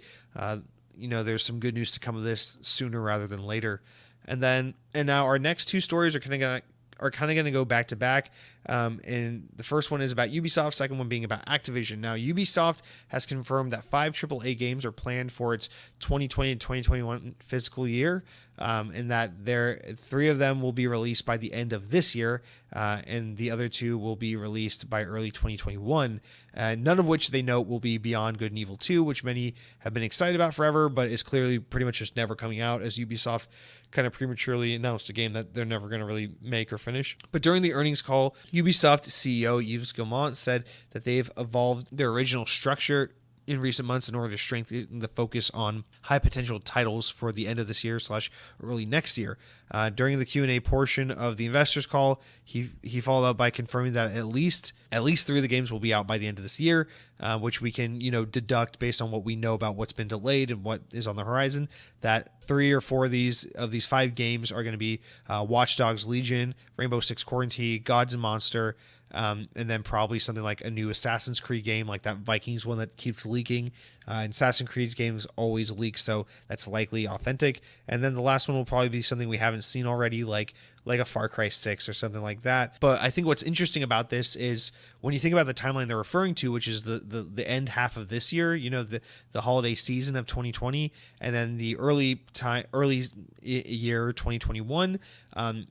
[SPEAKER 1] there's some good news to come of this sooner rather than later. And now our next two stories are kind of going to go back to back. And the first one is about Ubisoft, second one being about Activision. Now, Ubisoft has confirmed that 5 AAA games are planned for its 2020 and 2021 fiscal year, and that 3 of them will be released by the end of this year, and the other 2 will be released by early 2021, none of which they note will be Beyond Good and Evil 2, which many have been excited about forever, but is clearly pretty much just never coming out, as Ubisoft kind of prematurely announced a game that they're never going to really make or finish. But during the earnings call, Ubisoft CEO Yves Guillemot said that they've evolved their original structure in recent months in order to strengthen the focus on high potential titles for the end of this year / early next year. During the Q&A portion of the investors call, he followed up by confirming that at least 3 of the games will be out by the end of this year, which we can deduct based on what we know about what's been delayed and what is on the horizon, that 3 or 4 of these 5 games are going to be Watch Dogs Legion, Rainbow Six Quarantine, Gods and Monster, and then probably something like a new Assassin's Creed game, like that Vikings one that keeps leaking. And Assassin's Creed games always leak, so that's likely authentic. And then the last one will probably be something we haven't seen already, like a Far Cry 6 or something like that. But I think what's interesting about this is when you think about the timeline they're referring to, which is the end half of this year, the holiday season of 2020, and then the early year 2021.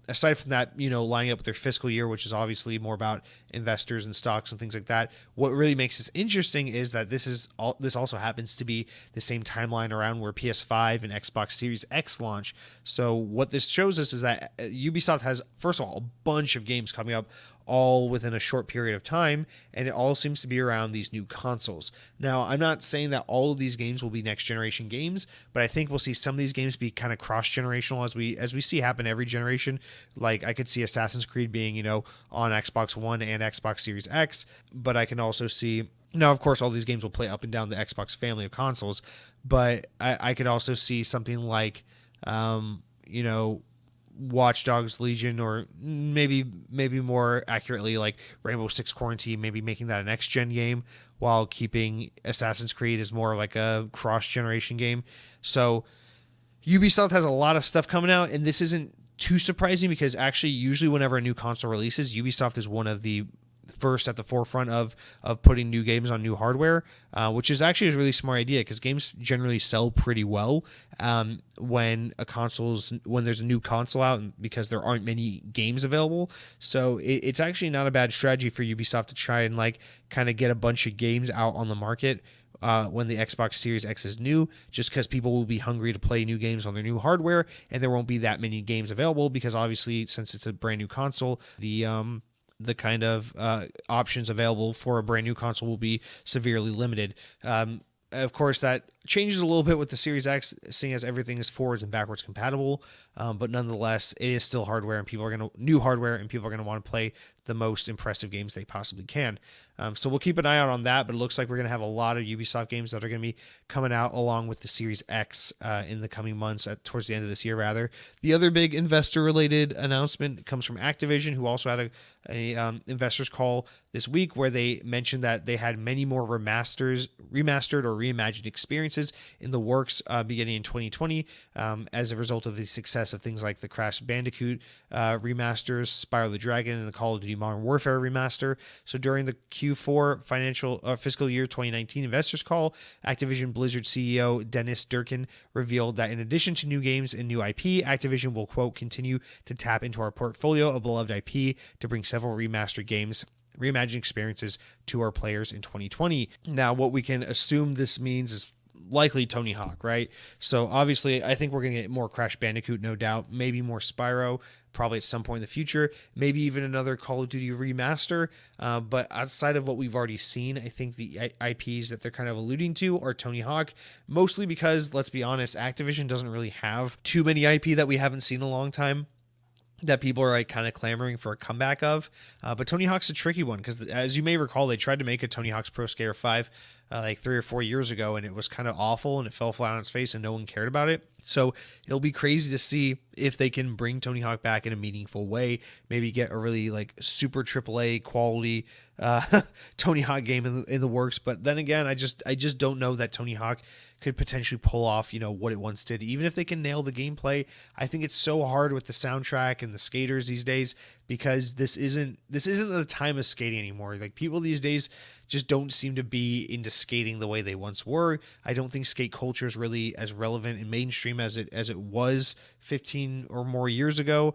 [SPEAKER 1] Aside from that, lining up with their fiscal year, which is obviously more about investors and stocks and things like that. What really makes this interesting is that this also happens to be the same timeline around where PS5 and Xbox Series X launch. So what this shows us is that Ubisoft has, first of all, a bunch of games coming up all within a short period of time, and it all seems to be around these new consoles. Now, I'm not saying that all of these games will be next generation games, but I think we'll see some of these games be kind of cross-generational as we see happen every generation. Like I could see Assassin's Creed being, on Xbox One and Xbox Series X, but I can also see, now, of course, all these games will play up and down the Xbox family of consoles, but I could also see something like, Watch Dogs Legion, or maybe more accurately like Rainbow Six Quarantine, maybe making that a next gen game while keeping Assassin's Creed as more like a cross generation game. So Ubisoft has a lot of stuff coming out, and this isn't too surprising because actually usually whenever a new console releases, Ubisoft is one of the first at the forefront of putting new games on new hardware, which is actually a really smart idea because games generally sell pretty well when there's a new console out, because there aren't many games available. So it's actually not a bad strategy for Ubisoft to try and kind of get a bunch of games out on the market when the Xbox Series X is new, just because people will be hungry to play new games on their new hardware, and there won't be that many games available because obviously since it's a brand new console, the kind of options available for a brand new console will be severely limited. Of course, that changes a little bit with the Series X, seeing as everything is forwards and backwards compatible. But nonetheless, it is still hardware, and new hardware, and people are gonna want to play the most impressive games they possibly can. So we'll keep an eye out on that. But it looks like we're gonna have a lot of Ubisoft games that are gonna be coming out along with the Series X in the coming months, towards the end of this year, rather. The other big investor-related announcement comes from Activision, who also had a investors call this week where they mentioned that they had many more remastered or reimagined experiences in the works beginning in 2020 as a result of the success of things like the Crash Bandicoot remasters, Spyro the Dragon, and the Call of Duty Modern Warfare remaster. So during the Q4 fiscal year 2019 investors call, Activision Blizzard CEO Dennis Durkin revealed that in addition to new games and new IP, Activision will, quote, continue to tap into our portfolio of beloved IP to bring several remastered games, reimagined experiences to our players in 2020. Now, what we can assume this means is likely Tony Hawk, right? So obviously, I think we're going to get more Crash Bandicoot, no doubt. Maybe more Spyro, probably at some point in the future. Maybe even another Call of Duty remaster. But outside of what we've already seen, I think the IPs that they're kind of alluding to are Tony Hawk, mostly because, let's be honest, Activision doesn't really have too many IP that we haven't seen in a long time that people are like kind of clamoring for a comeback of. But Tony Hawk's a tricky one because, as you may recall, they tried to make a Tony Hawk's Pro Skater 5 like 3 or 4 years ago, and it was kind of awful and it fell flat on its face and no one cared about it. So it'll be crazy to see if they can bring Tony Hawk back in a meaningful way, maybe get a really like super AAA quality Tony Hawk game in the works. But then again, I just don't know that Tony Hawk could potentially pull off, what it once did. Even if they can nail the gameplay, I think it's so hard with the soundtrack and the skaters these days, because this isn't the time of skating anymore. Like, people these days just don't seem to be into skating the way they once were. I don't think skate culture is really as relevant and mainstream as it was 15 or more years ago.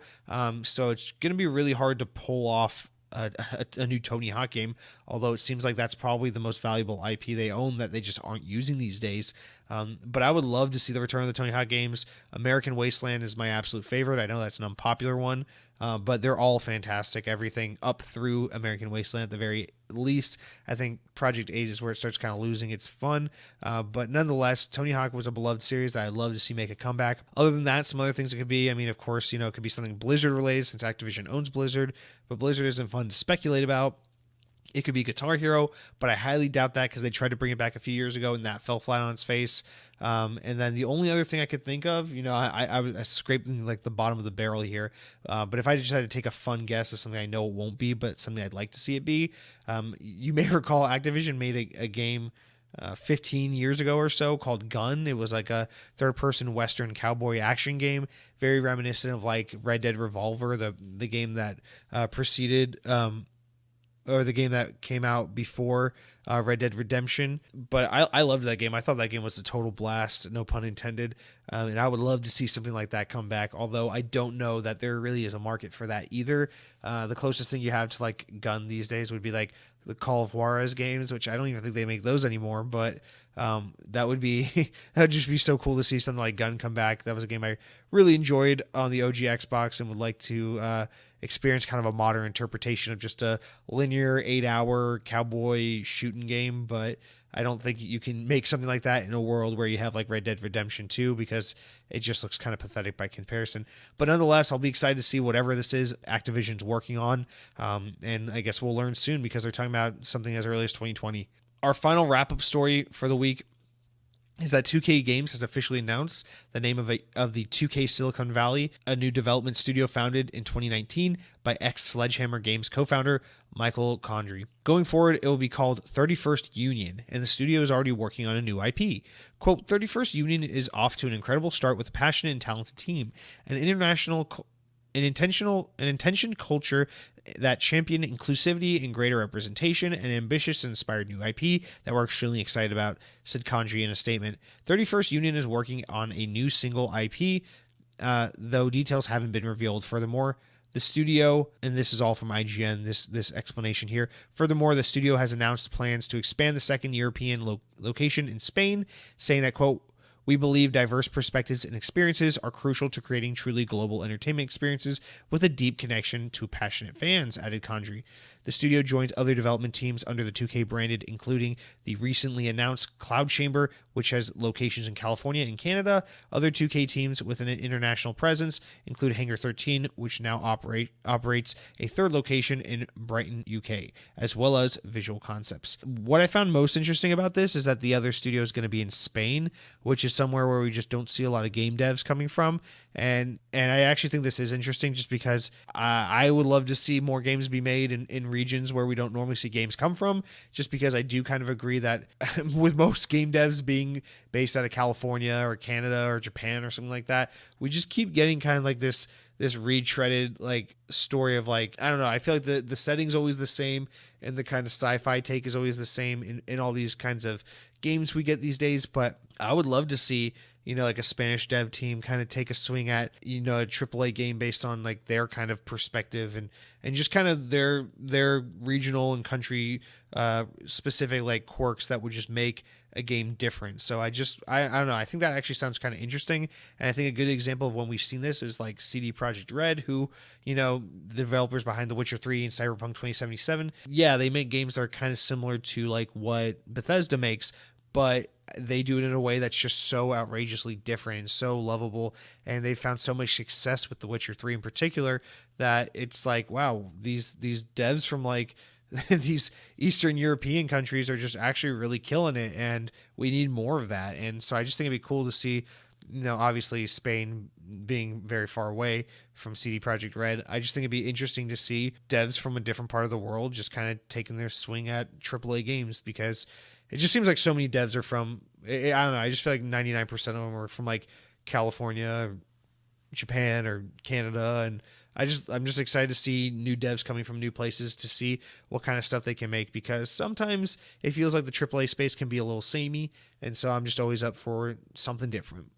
[SPEAKER 1] So it's going to be really hard to pull off a new Tony Hawk game, although it seems like that's probably the most valuable IP they own that they just aren't using these days. But I would love to see the return of the Tony Hawk games. American Wasteland is my absolute favorite. I know that's an unpopular one, but they're all fantastic. Everything up through American Wasteland at the very least. I think Project 8 is where it starts kind of losing its fun. But nonetheless, Tony Hawk was a beloved series that I'd love to see make a comeback. Other than that, some other things it could be, of course, it could be something Blizzard related since Activision owns Blizzard, but Blizzard isn't fun to speculate about. It could be Guitar Hero, but I highly doubt that because they tried to bring it back a few years ago and that fell flat on its face. And then the only other thing I could think of, I was scraping like the bottom of the barrel here. But if I just had to take a fun guess of something I know it won't be, but something I'd like to see it be, you may recall Activision made a game 15 years ago or so called Gun. It was like a third-person Western cowboy action game, very reminiscent of like Red Dead Revolver, the game that preceded or the game that came out before Red Dead Redemption. But I loved that game. I thought that game was a total blast, no pun intended. And I would love to see something like that come back, although I don't know that there really is a market for that either. The closest thing you have to like Gun these days would be like the Call of Juarez games, which I don't even think they make those anymore, but that would just be so cool to see something like Gun come back. That was a game I really enjoyed on the OG Xbox and would like to experience kind of a modern interpretation of just a linear 8-hour cowboy shooting game. But I don't think you can make something like that in a world where you have like Red Dead Redemption 2, because it just looks kind of pathetic by comparison. But nonetheless, I'll be excited to see whatever this is Activision's working on. And I guess we'll learn soon, because they're talking about something as early as 2020. Our final wrap-up story for the week is that 2K Games has officially announced the name of the 2K Silicon Valley, a new development studio founded in 2019 by ex-Sledgehammer Games co-founder Michael Condrey. Going forward, it will be called 31st Union, and the studio is already working on a new IP. Quote, 31st Union is off to an incredible start with a passionate and talented team, an intention culture that champion inclusivity and greater representation, and ambitious and inspired new IP that we're extremely excited about, said Condrey in a statement. 31st Union is working on a new single IP, though details haven't been revealed. Furthermore, the studio, and this is all from IGN, this explanation here. Furthermore, the studio has announced plans to expand the second European location in Spain, saying that, quote, We believe diverse perspectives and experiences are crucial to creating truly global entertainment experiences with a deep connection to passionate fans, added Condry. The studio joins other development teams under the 2K branded, including the recently announced Cloud Chamber, which has locations in California and Canada. Other 2K teams with an international presence include Hangar 13, which now operates a third location in Brighton, UK, as well as Visual Concepts. What I found most interesting about this is that the other studio is going to be in Spain, which is somewhere where we just don't see a lot of game devs coming from. And I actually think this is interesting just because I would love to see more games be made in regions where we don't normally see games come from, just because I do kind of agree that with most game devs being based out of California or Canada or Japan or something like that, we just keep getting kind of like this retreaded like story of like, I don't know, I feel like the setting's always the same and the kind of sci-fi take is always the same in all these kinds of games we get these days. But I would love to see, like a Spanish dev team kind of take a swing at, a AAA game based on like their kind of perspective and just kind of their regional and country specific like quirks that would just make a game different. So I don't know. I think that actually sounds kind of interesting. And I think a good example of when we've seen this is like CD Projekt Red, who, the developers behind The Witcher 3 and Cyberpunk 2077. Yeah, they make games that are kind of similar to like what Bethesda makes, but they do it in a way that's just so outrageously different and so lovable. And they found so much success with The Witcher 3 in particular that it's like, wow, these devs from like these Eastern European countries are just actually really killing it, and we need more of that. And so I just think it'd be cool to see, obviously Spain being very far away from CD Projekt Red, I just think it'd be interesting to see devs from a different part of the world just kind of taking their swing at AAA games, because it just seems like so many devs are from, I don't know, I just feel like 99% of them are from like California, or Japan, or Canada, and I'm just excited to see new devs coming from new places to see what kind of stuff they can make, because sometimes it feels like the AAA space can be a little samey, and so I'm just always up for something different.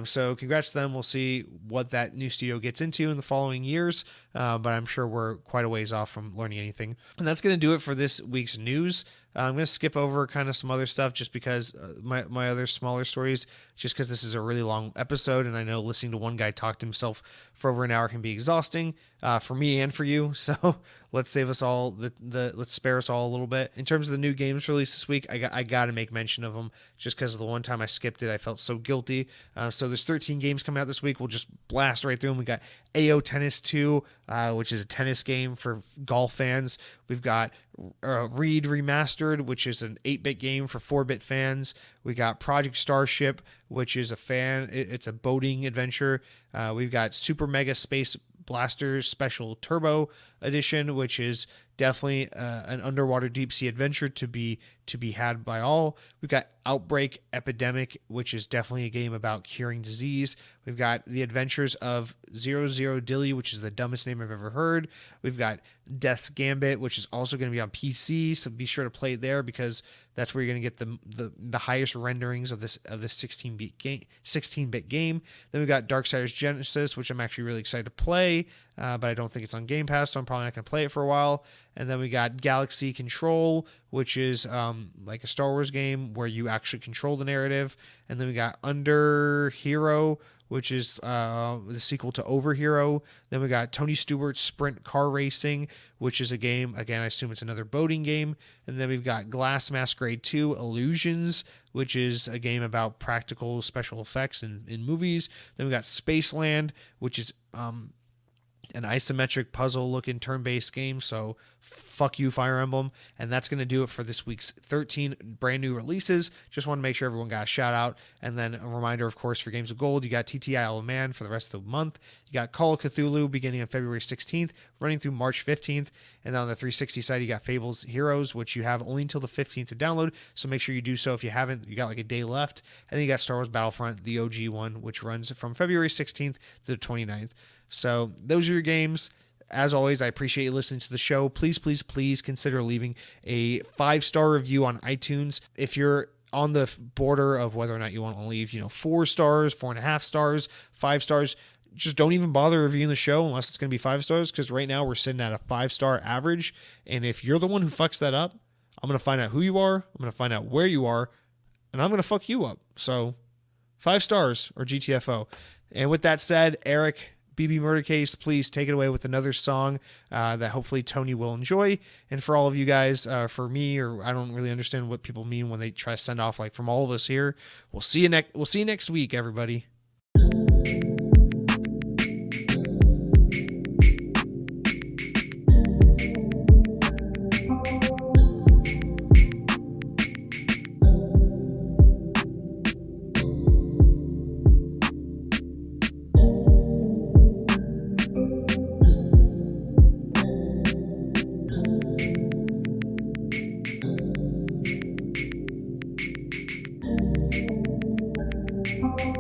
[SPEAKER 1] So congrats to them. We'll see what that new studio gets into in the following years, but I'm sure we're quite a ways off from learning anything. And that's going to do it for this week's news. I'm going to skip over kind of some other stuff just because my other smaller stories, just because this is a really long episode, and I know listening to one guy talk to himself for over an hour can be exhausting for me and for you. So let's save us all let's spare us all a little bit. In terms of the new games released this week, I got to make mention of them just because of the one time I skipped it. I felt so guilty. So there's 13 games coming out this week. We'll just blast right through them. We got AO Tennis 2, which is a tennis game for golf fans. We've got Reed Remastered, which is an 8-bit game for 4-bit fans. We got Project Starship, which is it's a boating adventure. We've got Super Mega Space Blasters Special Turbo Edition, which is definitely an underwater deep sea adventure to be had by all. We've got Outbreak Epidemic, which is definitely a game about curing disease. We've got The Adventures of 00 Dilly, which is the dumbest name I've ever heard. We've got Death's Gambit, which is also going to be on PC, so be sure to play it there because that's where you're going to get the highest renderings of this 16-bit game. Then we've got Darksiders Genesis, which I'm actually really excited to play, but I don't think it's on Game Pass, so I'm probably not going to play it for a while. And then we got Galaxy Control, which is like a Star Wars game where you actually control the narrative. And then we got Under Hero, which is the sequel to Over Hero. Then we got Tony Stewart's Sprint Car Racing, which is a game, again, I assume it's another boating game. And then we've got Glass Masquerade 2 Illusions, which is a game about practical special effects in movies. Then we got Spaceland, which is an isometric puzzle-looking turn-based game, so fuck you, Fire Emblem. And that's going to do it for this week's 13 brand new releases. Just want to make sure everyone got a shout-out. And then a reminder, of course, for Games of Gold, you got TT Isle of Man for the rest of the month. You got Call of Cthulhu beginning on February 16th, running through March 15th. And then on the 360 side, you got Fables Heroes, which you have only until the 15th to download, so make sure you do so if you haven't. You got like a day left. And then you got Star Wars Battlefront, the OG one, which runs from February 16th to the 29th. So those are your games. As always, I appreciate you listening to the show. Please, please, please consider leaving a 5-star review on iTunes. If you're on the border of whether or not you want to leave, 4 stars, 4.5 stars, 5 stars, just don't even bother reviewing the show unless it's going to be 5 stars, because right now we're sitting at a 5-star average. And if you're the one who fucks that up, I'm going to find out who you are, I'm going to find out where you are, and I'm going to fuck you up. So 5 stars or GTFO. And with that said, Eric, BB Murder Case, please take it away with another song that hopefully Tony will enjoy. And for all of you guys, for me, or I don't really understand what people mean when they try to send off like from all of us here. We'll see you next week, everybody.
[SPEAKER 2] you.